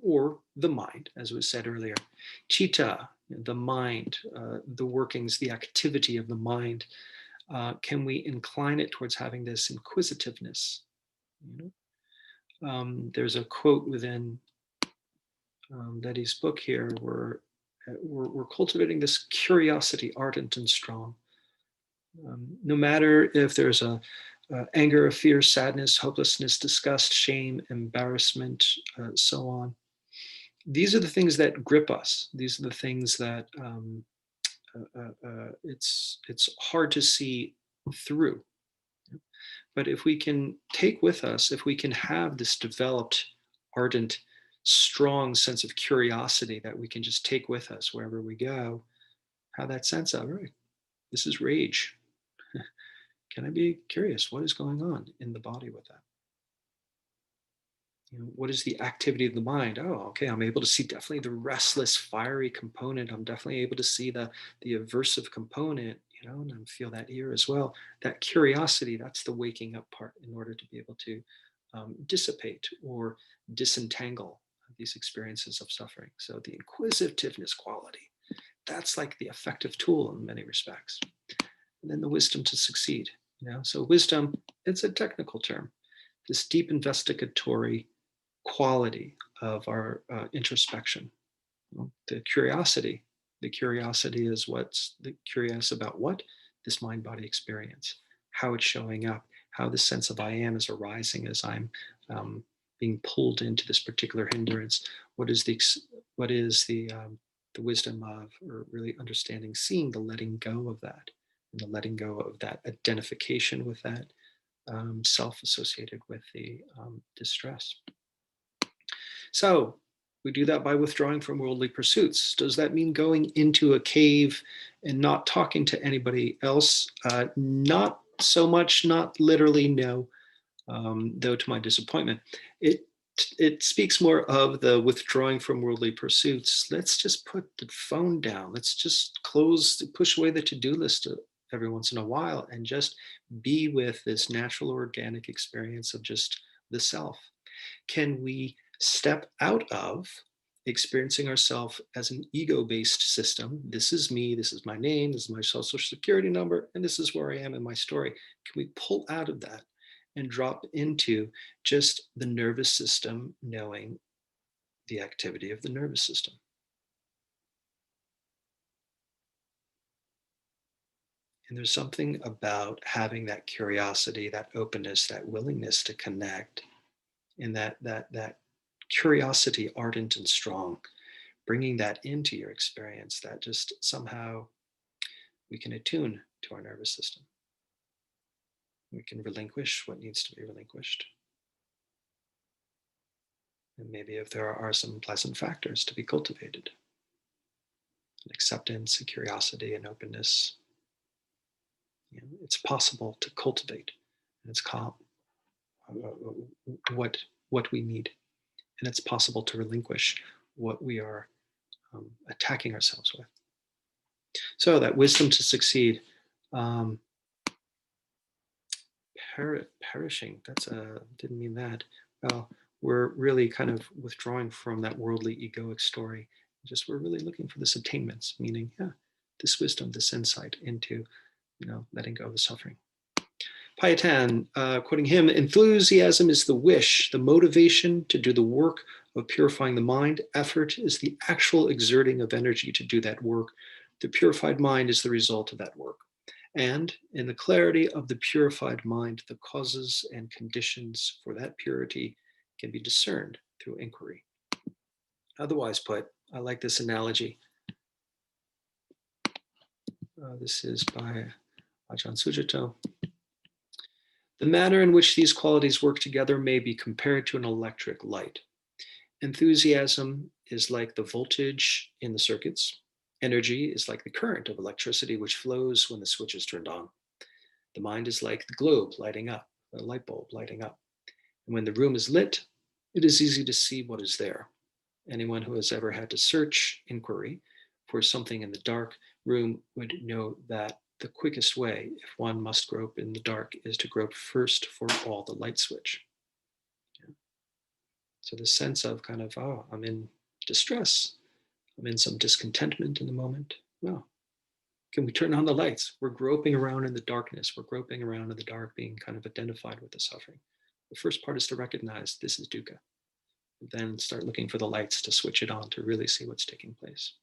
or the mind, as was said earlier. Chitta, the mind, the workings, the activity of the mind. Can we incline it towards having this inquisitiveness? There's a quote within Letty's book here where we're cultivating this curiosity, ardent and strong. No matter if there's anger, fear, sadness, hopelessness, disgust, shame, embarrassment, so on. These are the things that grip us. These are the things that it's hard to see through. But if we can take with us, if we can have this developed, ardent, strong sense of curiosity that we can just take with us wherever we go, have that sense of, right, this is rage. Can I be curious? What is going on in the body with that? What is the activity of the mind? Oh, okay, I'm able to see definitely the restless, fiery component. I'm definitely able to see the aversive component, and I feel that here as well. That curiosity, that's the waking up part in order to be able to dissipate or disentangle these experiences of suffering. So the inquisitiveness quality, that's like the effective tool in many respects. And then the wisdom to succeed. So wisdom, it's a technical term. This deep investigatory quality of our introspection. The curiosity is what's the curious about what? This mind-body experience, how it's showing up, how the sense of I am is arising as I'm being pulled into this particular hindrance. What is the wisdom of, or really understanding, seeing the letting go of that, and the letting go of that identification with that self associated with the distress. So we do that by withdrawing from worldly pursuits. Does that mean going into a cave and not talking to anybody else? Not so much, not literally, no. Though to my disappointment, it speaks more of the withdrawing from worldly pursuits. Let's just put the phone down. Let's just push away the to-do list every once in a while and just be with this natural organic experience of just the self. Can we step out of experiencing ourselves as an ego-based system? This is me, this is my name, this is my social security number, and this is where I am in my story. Can we pull out of that and drop into just the nervous system, knowing the activity of the nervous system? And there's something about having that curiosity, that openness, that willingness to connect, and that curiosity, ardent and strong, bringing that into your experience, that just somehow we can attune to our nervous system. We can relinquish what needs to be relinquished. And maybe if there are some pleasant factors to be cultivated, acceptance and curiosity and openness, it's possible to cultivate. And it's called what we need. And it's possible to relinquish what we are attacking ourselves with. So that wisdom to succeed, perishing, didn't mean that. Well, we're really kind of withdrawing from that worldly egoic story. We're really looking for this attainments, meaning, this wisdom, this insight into, letting go of the suffering. Payatan, quoting him, enthusiasm is the wish, the motivation to do the work of purifying the mind. Effort is the actual exerting of energy to do that work. The purified mind is the result of that work. And in the clarity of the purified mind, the causes and conditions for that purity can be discerned through inquiry. Otherwise put, I like this analogy. This is by Ajahn Sujato. The manner in which these qualities work together may be compared to an electric light. Enthusiasm is like the voltage in the circuits. Energy is like the current of electricity which flows when the switch is turned on. The mind is like the globe lighting up, a light bulb lighting up. And when the room is lit, it is easy to see what is there. Anyone who has ever had to search inquiry for something in the dark room would know that the quickest way, if one must grope in the dark, is to grope first for all the light switch. So the sense of kind of, I'm in distress, I'm in some discontentment in the moment. Well, can we turn on the lights? We're groping around in the darkness. We're groping around in the dark, being kind of identified with the suffering. The first part is to recognize this is dukkha. Then start looking for the lights to switch it on to really see what's taking place.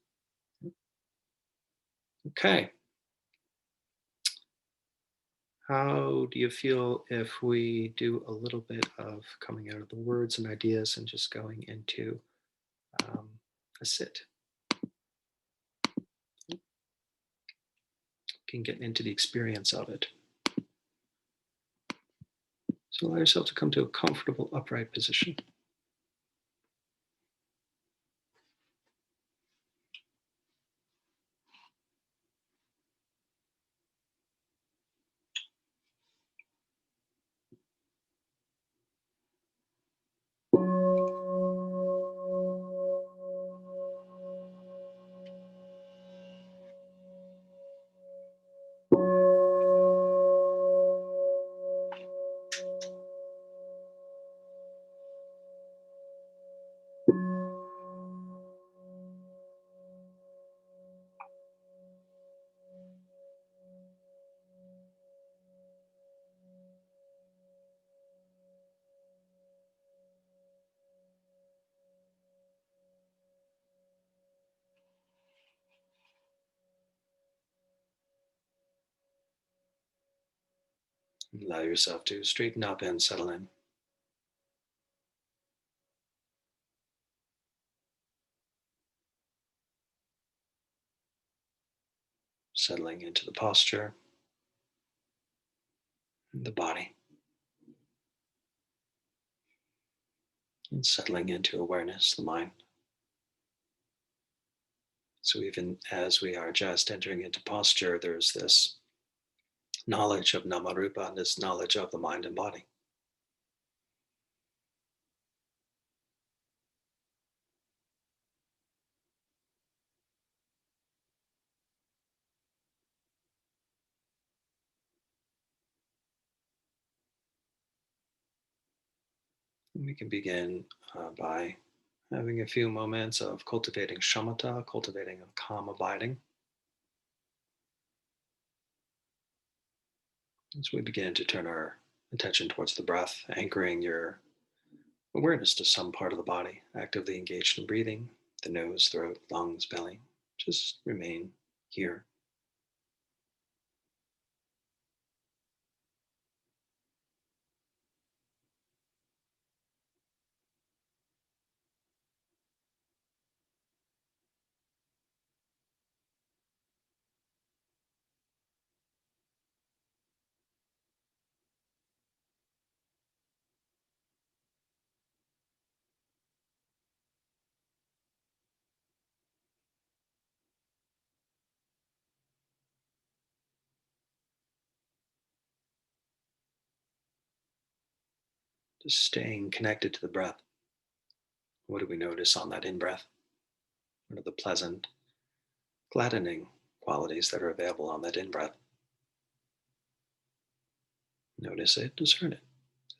Okay. How do you feel if we do a little bit of coming out of the words and ideas and just going into a sit? You can get into the experience of it. So allow yourself to come to a comfortable upright position. Allow yourself to straighten up and settle in. Settling into the posture and the body. and settling into awareness, the mind. So even as we are just entering into posture, there's this knowledge of Namarupa, this knowledge of the mind and body. And we can begin by having a few moments of cultivating shamatha, cultivating a calm abiding. As we begin to turn our attention towards the breath, anchoring your awareness to some part of the body, actively engaged in breathing, the nose, throat, lungs, belly. Just remain here. Just staying connected to the breath. What do we notice on that in-breath? What are the pleasant, gladdening qualities that are available on that in-breath? Notice it, discern it.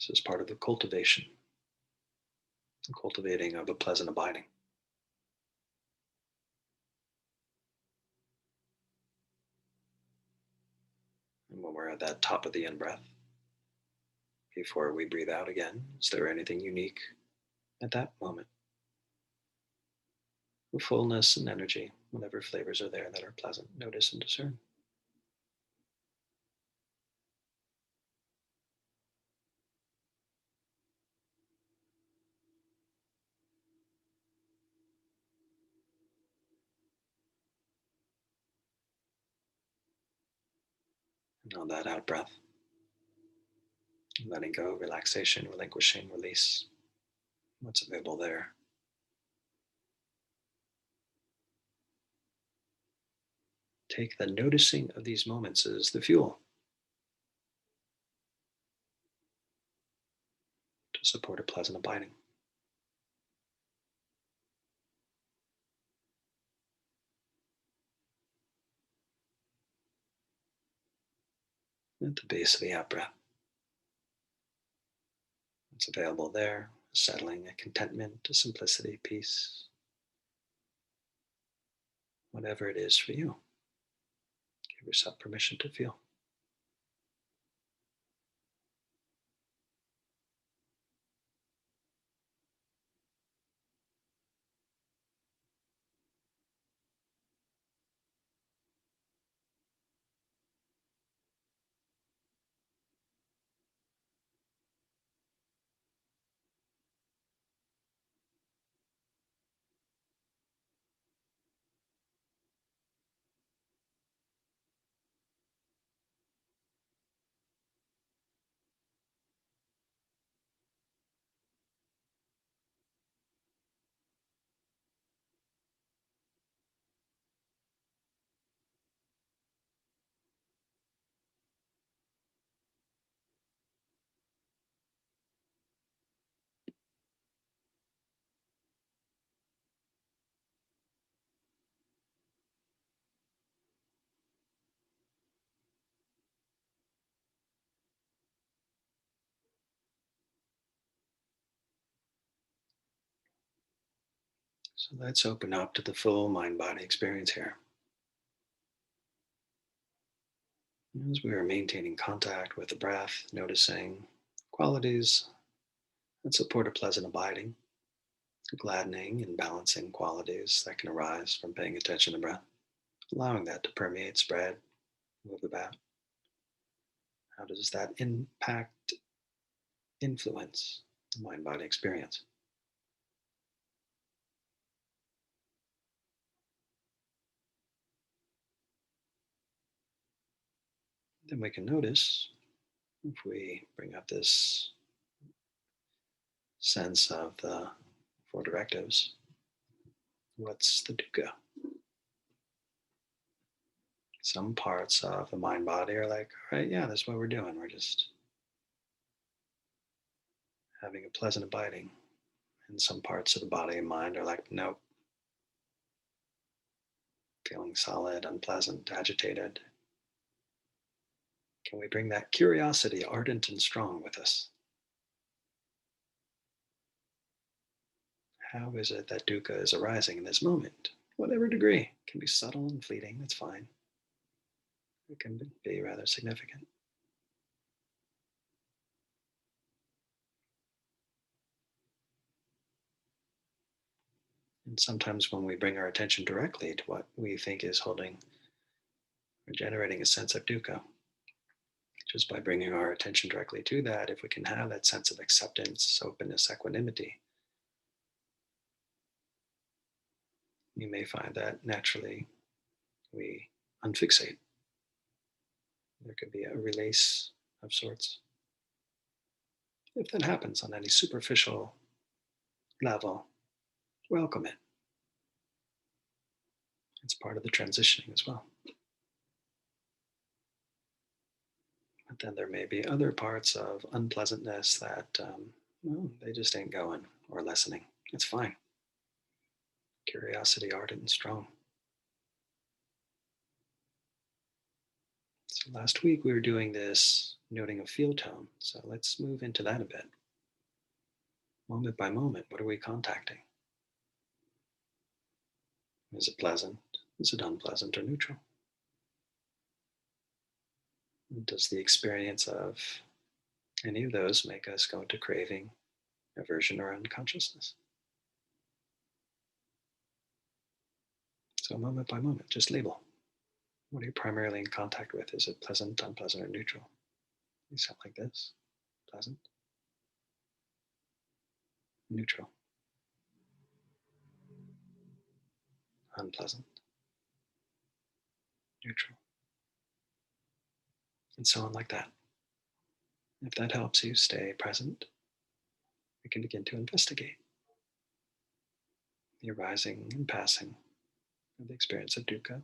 This is part of the cultivation, the cultivating of a pleasant abiding. And when we're at that top of the in-breath, before we breathe out again, is there anything unique at that moment? The fullness and energy, whatever flavors are there that are pleasant, notice and discern. And on that out breath, letting go, relaxation, relinquishing, release, what's available there. Take the noticing of these moments as the fuel to support a pleasant abiding. At the base of the out breath, what's available there, settling, a contentment, a simplicity, peace, whatever it is for you. Give yourself permission to feel. So let's open up to the full mind-body experience here. As we are maintaining contact with the breath, noticing qualities that support a pleasant abiding, gladdening and balancing qualities that can arise from paying attention to breath, allowing that to permeate, spread, move about. How does that impact, influence the mind-body experience? Then we can notice if we bring up this sense of the four directives. What's the dukkha? Some parts of the mind body are like, all right, yeah, that's what we're doing. We're just having a pleasant abiding. And some parts of the body and mind are like, nope, feeling solid, unpleasant, agitated. Can we bring that curiosity ardent and strong with us? How is it that dukkha is arising in this moment? Whatever degree. It can be subtle and fleeting, that's fine. It can be rather significant. And sometimes when we bring our attention directly to what we think is holding or generating a sense of dukkha, just by bringing our attention directly to that, if we can have that sense of acceptance, openness, equanimity, you may find that naturally we unfixate. There could be a release of sorts. If that happens on any superficial level, welcome it. It's part of the transitioning as well. But then there may be other parts of unpleasantness that, well, they just ain't going or lessening. It's fine. Curiosity, ardent and strong. So last week we were doing this noting of field tone. So let's move into that a bit. Moment by moment, what are we contacting? Is it pleasant? Is it unpleasant or neutral? Does the experience of any of those make us go into craving, aversion, or unconsciousness? So moment by moment, just label. What are you primarily in contact with? Is it pleasant, unpleasant, or neutral? You sound like this. Pleasant. Neutral. Unpleasant. Neutral. And so on like that. If that helps you stay present, we can begin to investigate the arising and passing of the experience of dukkha.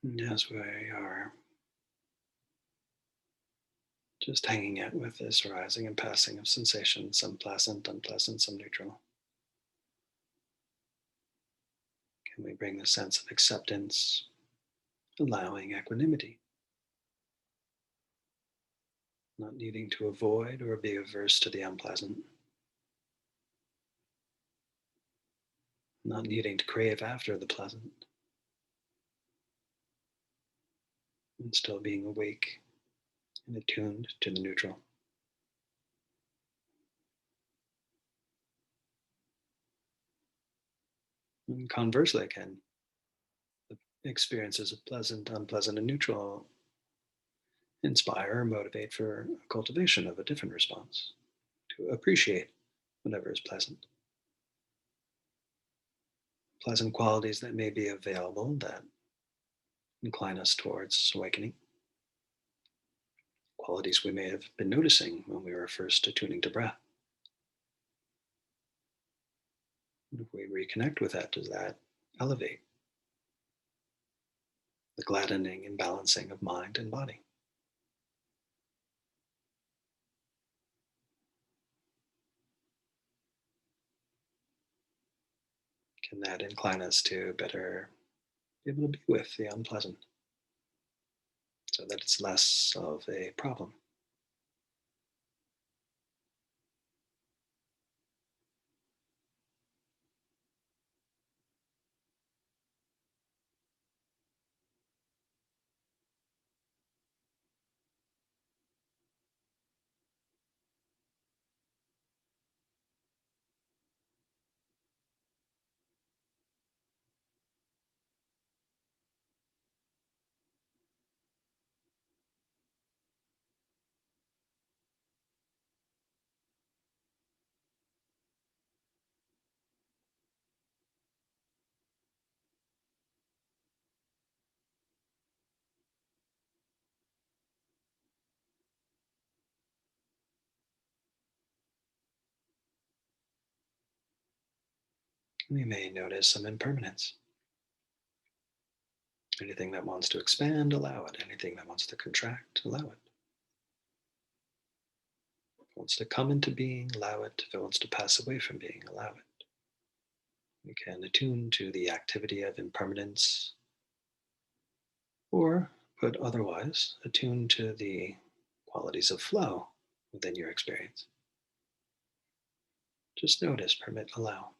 And as we are just hanging it with this arising and passing of sensations, some pleasant, unpleasant, some neutral, can we bring the sense of acceptance, allowing equanimity, not needing to avoid or be averse to the unpleasant, not needing to crave after the pleasant, and still being awake and attuned to the neutral. And conversely, can the experiences of pleasant, unpleasant, and neutral inspire or motivate for cultivation of a different response, to appreciate whatever is pleasant. Pleasant qualities that may be available that incline us towards awakening. Qualities we may have been noticing when we were first attuning to breath. And if we reconnect with that, does that elevate the gladdening and balancing of mind and body? Can that incline us to better be able to be with the unpleasant so that it's less of a problem? We may notice some impermanence. Anything that wants to expand, allow it. Anything that wants to contract, allow it. If it wants to come into being, allow it. If it wants to pass away from being, allow it. We can attune to the activity of impermanence, or put otherwise, attune to the qualities of flow within your experience. Just notice, permit, allow.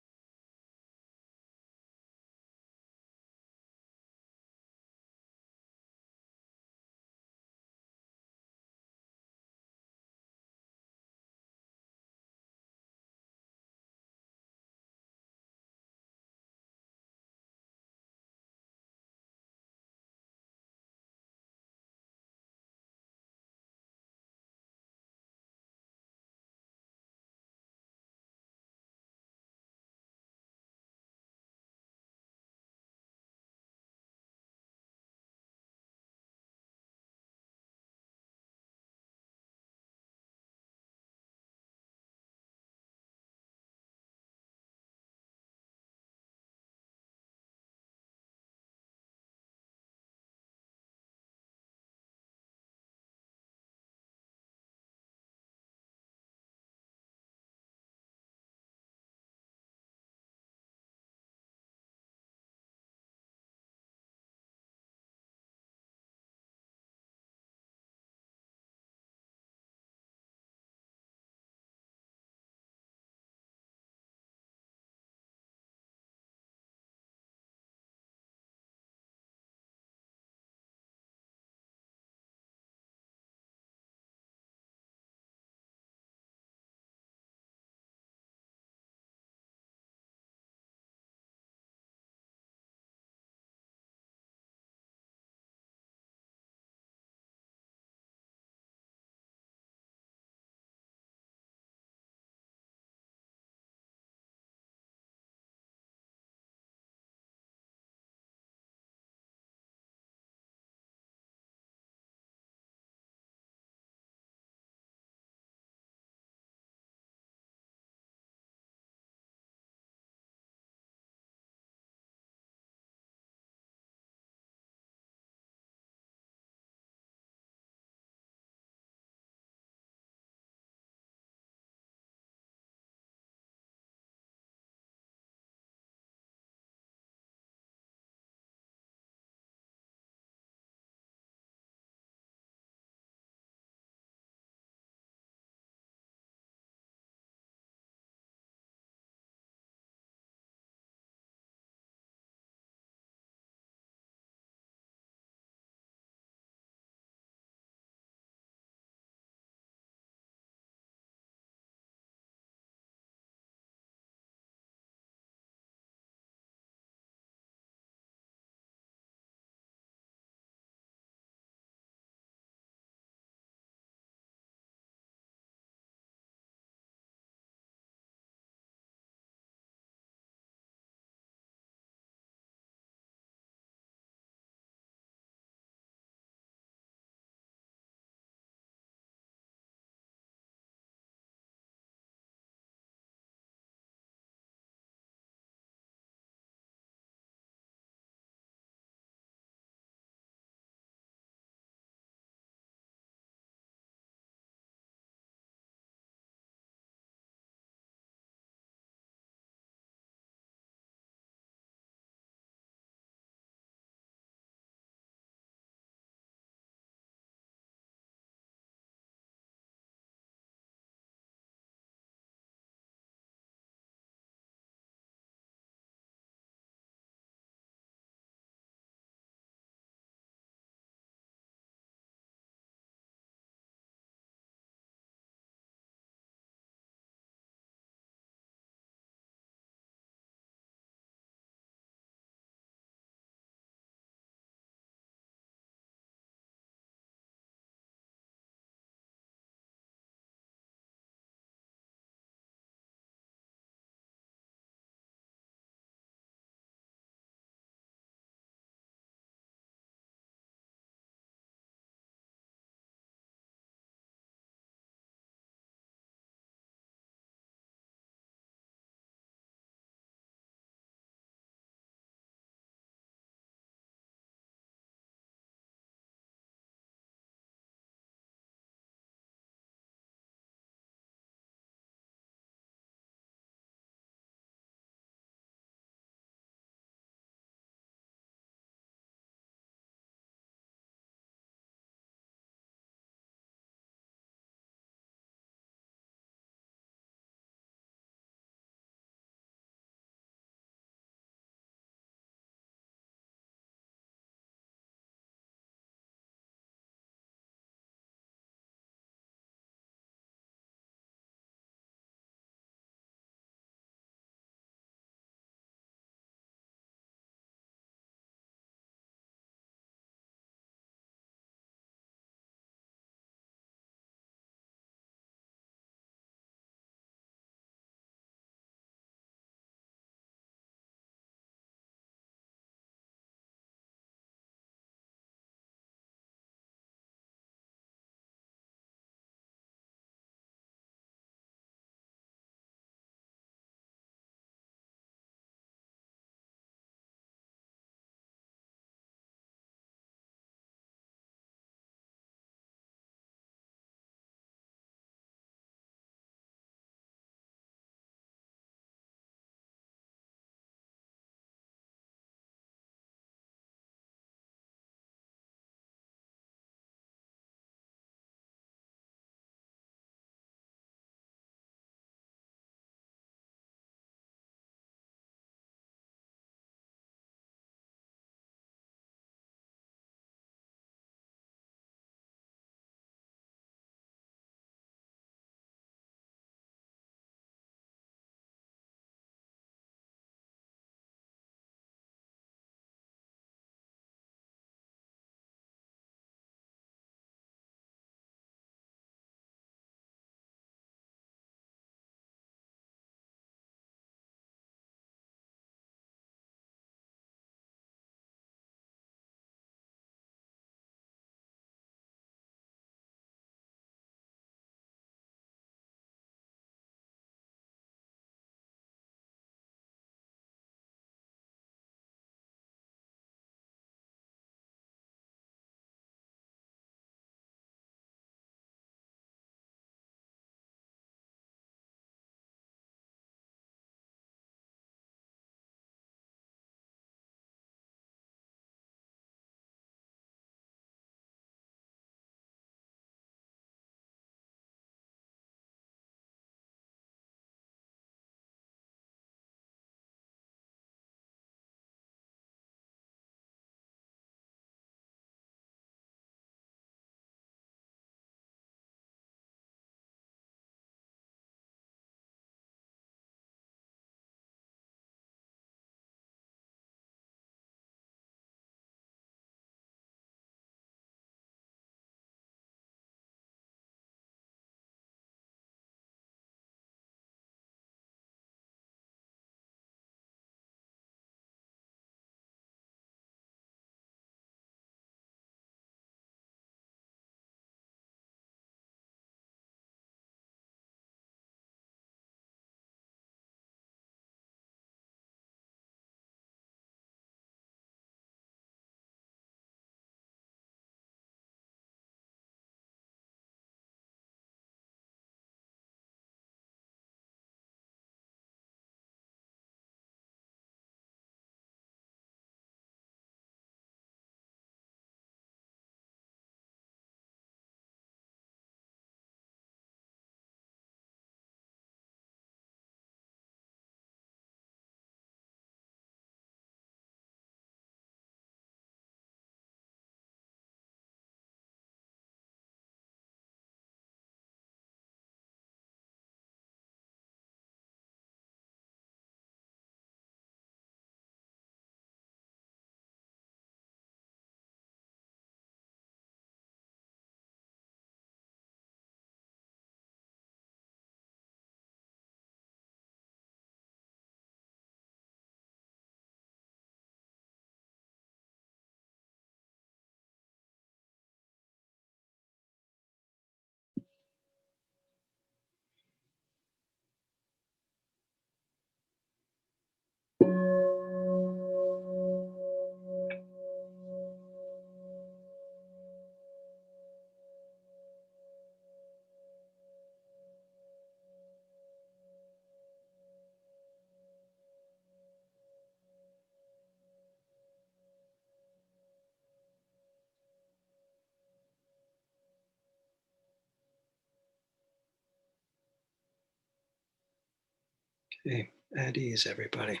Okay, at ease, everybody.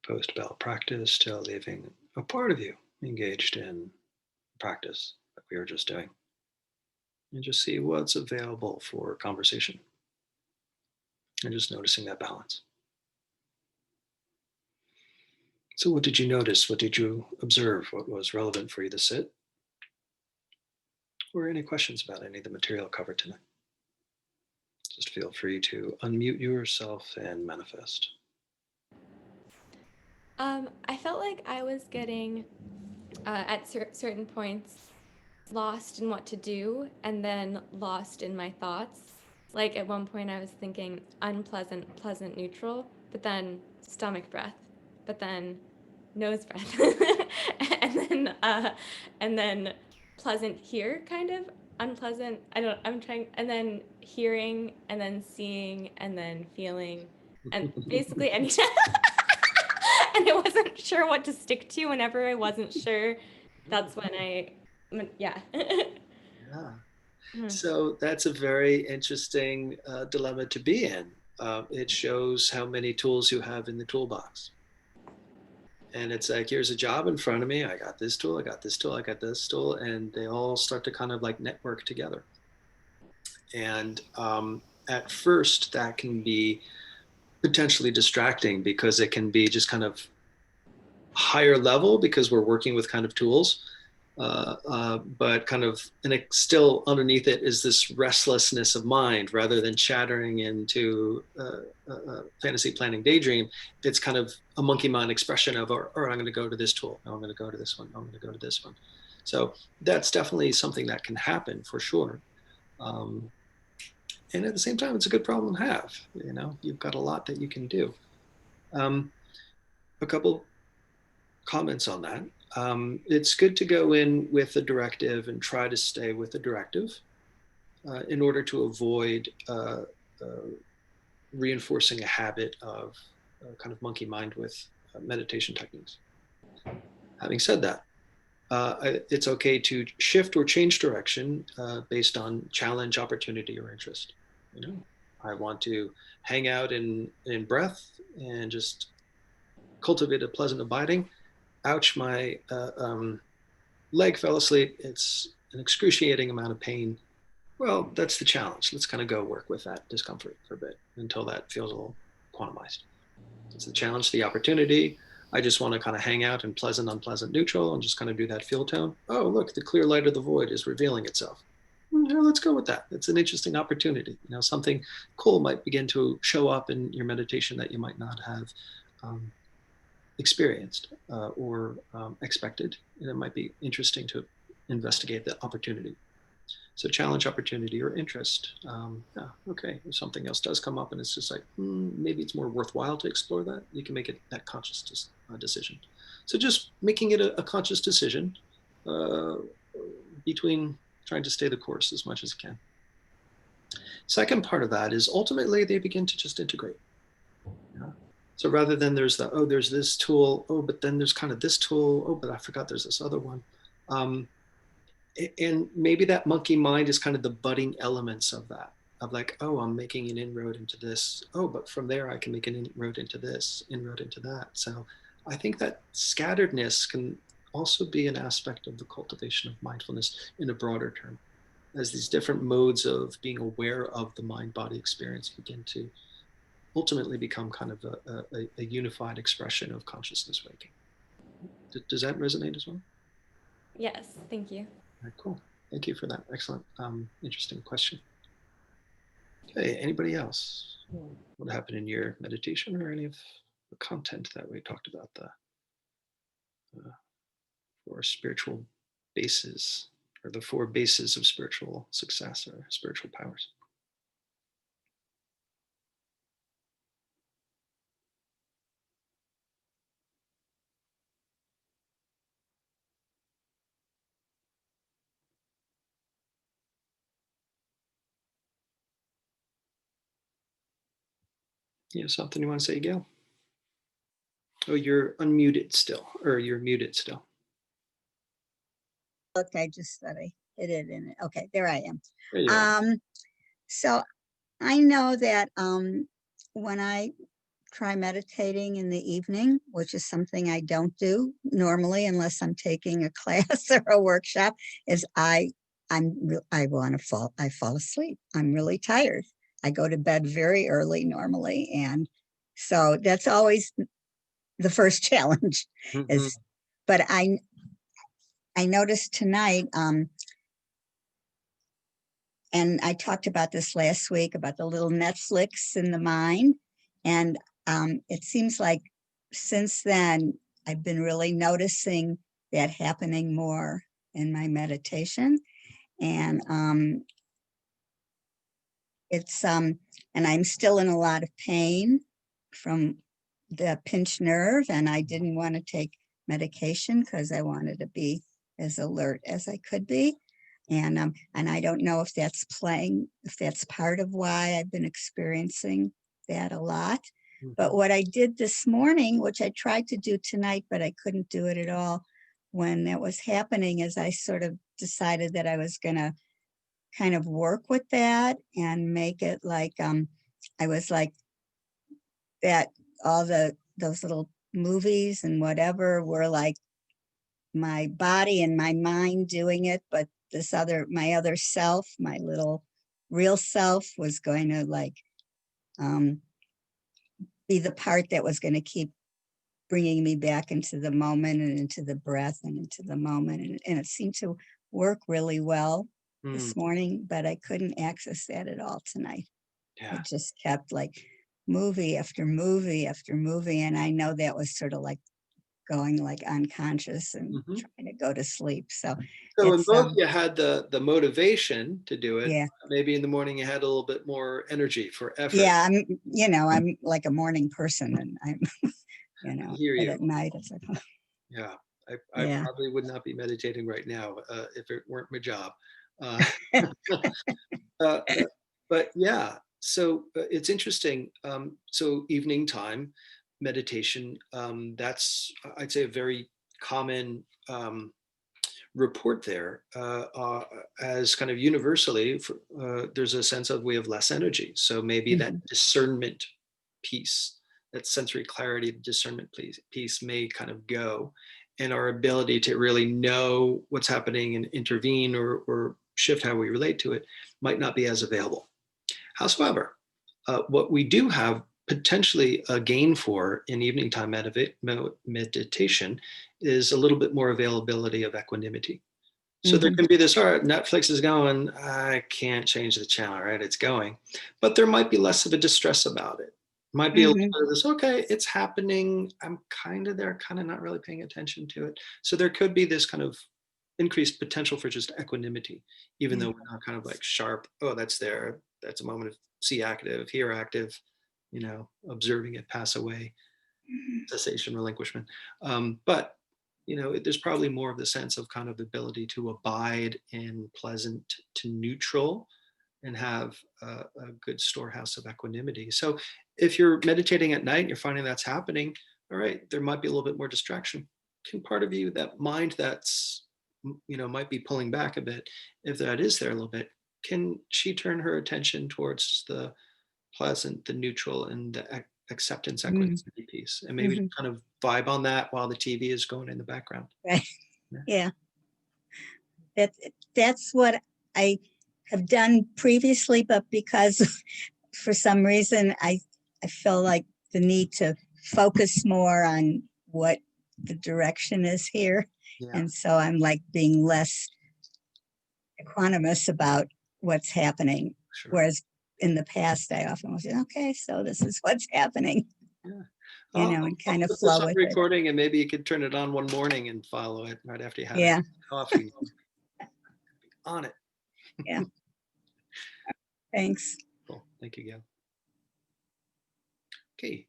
Post-bell practice, still leaving a part of you engaged in practice that we were just doing. And just see what's available for conversation. And just noticing that balance. So what did you notice? What did you observe? What was relevant for you to sit? Or any questions about any of the material covered tonight? Just feel free to unmute yourself and manifest. I felt like I was getting, at certain points, lost in what to do and then lost in my thoughts. Like at one point I was thinking unpleasant, pleasant, neutral, but then stomach breath, but then nose breath, and then pleasant here, kind of unpleasant. I'm trying, and then hearing, and then seeing, and then feeling, and basically any. And I wasn't sure what to stick to whenever I wasn't sure. That's when yeah. Yeah. So that's a very interesting dilemma to be in. It shows how many tools you have in the toolbox. And it's like, here's a job in front of me. I got this tool, I got this tool, I got this tool, and they all start to kind of like network together. And at first, that can be potentially distracting because it can be just kind of higher level because we're working with kind of tools. But kind of, and it still underneath it is this restlessness of mind rather than chattering into fantasy planning daydream. It's kind of a monkey mind expression of, or I'm going to go to this tool. No, I'm going to go to this one. No, I'm going to go to this one. So that's definitely something that can happen for sure. And at the same time, it's a good problem to have. You know, you've got a lot that you can do. A couple comments on that. It's good to go in with a directive and try to stay with the directive in order to avoid reinforcing a habit of kind of monkey mind with meditation techniques. Having said that, it's okay to shift or change direction based on challenge, opportunity, or interest. You know, I want to hang out in breath and just cultivate a pleasant abiding. Ouch, my leg fell asleep. It's an excruciating amount of pain. Well, that's the challenge. Let's kind of go work with that discomfort for a bit until that feels a little quantumized. It's the challenge, the opportunity. I just want to kind of hang out in pleasant, unpleasant, neutral and just kind of do that feel tone. Oh, look, the clear light of the void is revealing itself. Let's go with that. It's an interesting opportunity. You know, something cool might begin to show up in your meditation that you might not have experienced or expected. And it might be interesting to investigate the opportunity. So challenge, opportunity, or interest. Yeah, okay, if something else does come up and it's just like, maybe it's more worthwhile to explore that, you can make it that conscious decision. So just making it a conscious decision between trying to stay the course as much as you can. Second part of that is ultimately they begin to just integrate. Yeah? So rather than there's there's this tool, but then there's kind of this tool, but I forgot there's this other one. And maybe that monkey mind is kind of the budding elements of that, of like, oh, I'm making an inroad into this. Oh, but from there I can make an inroad into this, inroad into that. So I think that scatteredness can also be an aspect of the cultivation of mindfulness in a broader term, as these different modes of being aware of the mind-body experience begin to ultimately become kind of a unified expression of consciousness waking. Does that resonate as well? Yes, thank you. All right, cool. Thank you for that excellent, interesting question. Okay, anybody else? What happened in your meditation or any of the content that we talked about, the four spiritual bases or the four bases of spiritual success or spiritual powers? You have something you want to say, Gail? Oh, you're unmuted still, or you're muted still. Look, I just thought I hit it in it. Okay, there I am. There you are. So I know that when I try meditating in the evening, which is something I don't do normally unless I'm taking a class or a workshop, is I fall asleep. I'm really tired. I go to bed very early normally, and so that's always the first challenge. Is, but I noticed tonight, and I talked about this last week about the little Netflix in the mind, and it seems like since then I've been really noticing that happening more in my meditation, and and I'm still in a lot of pain from the pinched nerve, and I didn't want to take medication because I wanted to be as alert as I could be. And I don't know if that's part of why I've been experiencing that a lot. But what I did this morning, which I tried to do tonight, but I couldn't do it at all when that was happening, is I sort of decided that I was going to kind of work with that and make it like, I was like that all those little movies and whatever were like my body and my mind doing it, but my other self, my little real self, was going to like be the part that was going to keep bringing me back into the moment and into the breath and into the moment. And it seemed to work really well this morning, but I couldn't access that at all tonight. Yeah. It just kept like movie after movie after movie. And I know that was sort of like going like unconscious and trying to go to sleep. So in both you had the motivation to do it. Yeah. Maybe in the morning you had a little bit more energy for effort. Yeah, I'm like a morning person, and I'm, I hear but you. At night it's like, Yeah. I probably would not be meditating right now if it weren't my job. But yeah, so it's interesting. So evening time meditation, that's, I'd say, a very common report there, as kind of universally, there's a sense of we have less energy. So maybe that discernment piece, that sensory clarity, discernment piece may kind of go, and our ability to really know what's happening and intervene or shift how we relate to it might not be as available. Howsoever, what we do have potentially a gain for in evening time meditation is a little bit more availability of equanimity. So there can be this, all right, Netflix is going, I can't change the channel, right? It's going. But there might be less of a distress about it. Might be a little bit of this, okay, it's happening. I'm kind of there, kind of not really paying attention to it. So there could be this kind of increased potential for just equanimity, even though we're not kind of like sharp, oh, that's there. That's a moment of see active, hear active, observing it pass away, cessation, relinquishment. But there's probably more of the sense of kind of ability to abide in pleasant to neutral and have a good storehouse of equanimity. So if you're meditating at night and you're finding that's happening, all right, there might be a little bit more distraction. Can part of you, that mind that's, might be pulling back a bit, if that is there a little bit, can she turn her attention towards the pleasant, the neutral, and the acceptance, equanimity piece, and maybe kind of vibe on that while the TV is going in the background? right. Yeah. That's what I have done previously, but because for some reason I feel like the need to focus more on what the direction is here. Yeah. And so I'm like being less equanimous about what's happening. Sure. Whereas in the past, I often was, okay, so this is what's happening. Yeah. And kind of put flow this on with recording, and maybe you could turn it on one morning and follow it right after you have Yeah. coffee. On it. Yeah. Thanks. Cool. Thank you, Gail. Okay.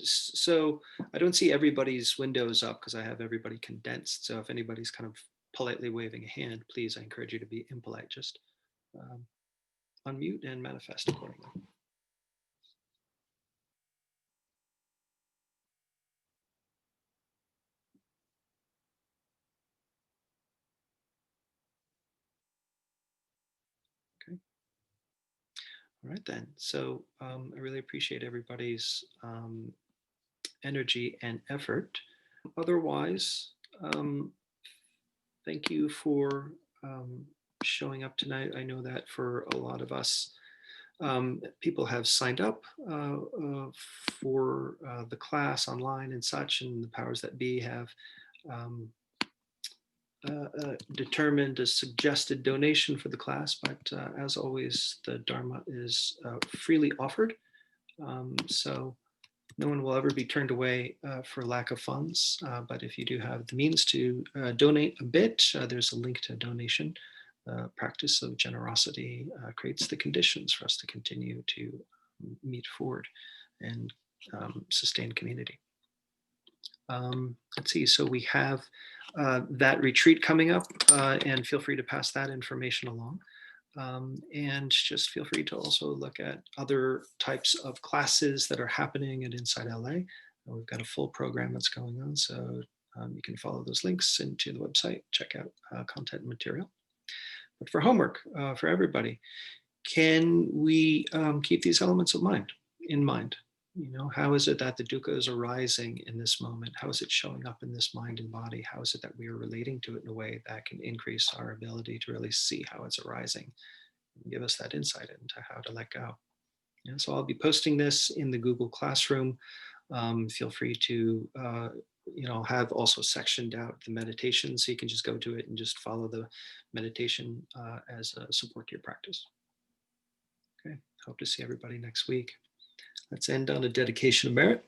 So I don't see everybody's windows up because I have everybody condensed. So if anybody's kind of politely waving a hand, please, I encourage you to be impolite. Just unmute and manifest accordingly. All right then. So I really appreciate everybody's energy and effort. Otherwise, thank you for showing up tonight. I know that for a lot of us, people have signed up for the class online and such, and the powers that be have determined a suggested donation for the class, but as always, the Dharma is freely offered. So no one will ever be turned away for lack of funds, but if you do have the means to donate a bit, there's a link to donation. Practice of generosity creates the conditions for us to continue to meet forward and sustain community. Let's see, so we have that retreat coming up, and feel free to pass that information along. And just feel free to also look at other types of classes that are happening at Inside LA. We've got a full program that's going on, so you can follow those links into the website, check out content and material. But for homework, for everybody, can we keep these elements of mind in mind? You know, how is it that the dukkha is arising in this moment? How is it showing up in this mind and body? How is it that we are relating to it in a way that can increase our ability to really see how it's arising and give us that insight into how to let go? Yeah, so I'll be posting this in the Google Classroom. Feel free to, have also sectioned out the meditation, so you can just go to it and just follow the meditation as a support to your practice. Okay, hope to see everybody next week. Let's end on a dedication of merit.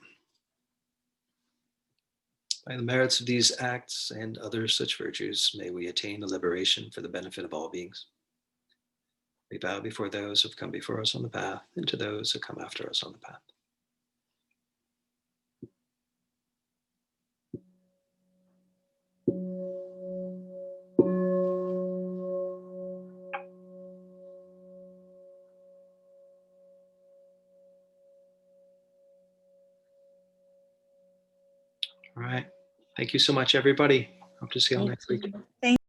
By the merits of these acts and other such virtues, may we attain a liberation for the benefit of all beings. We bow before those who have come before us on the path, and to those who come after us on the path. All right. Thank you so much, everybody. Hope to see you all Thank next week. you.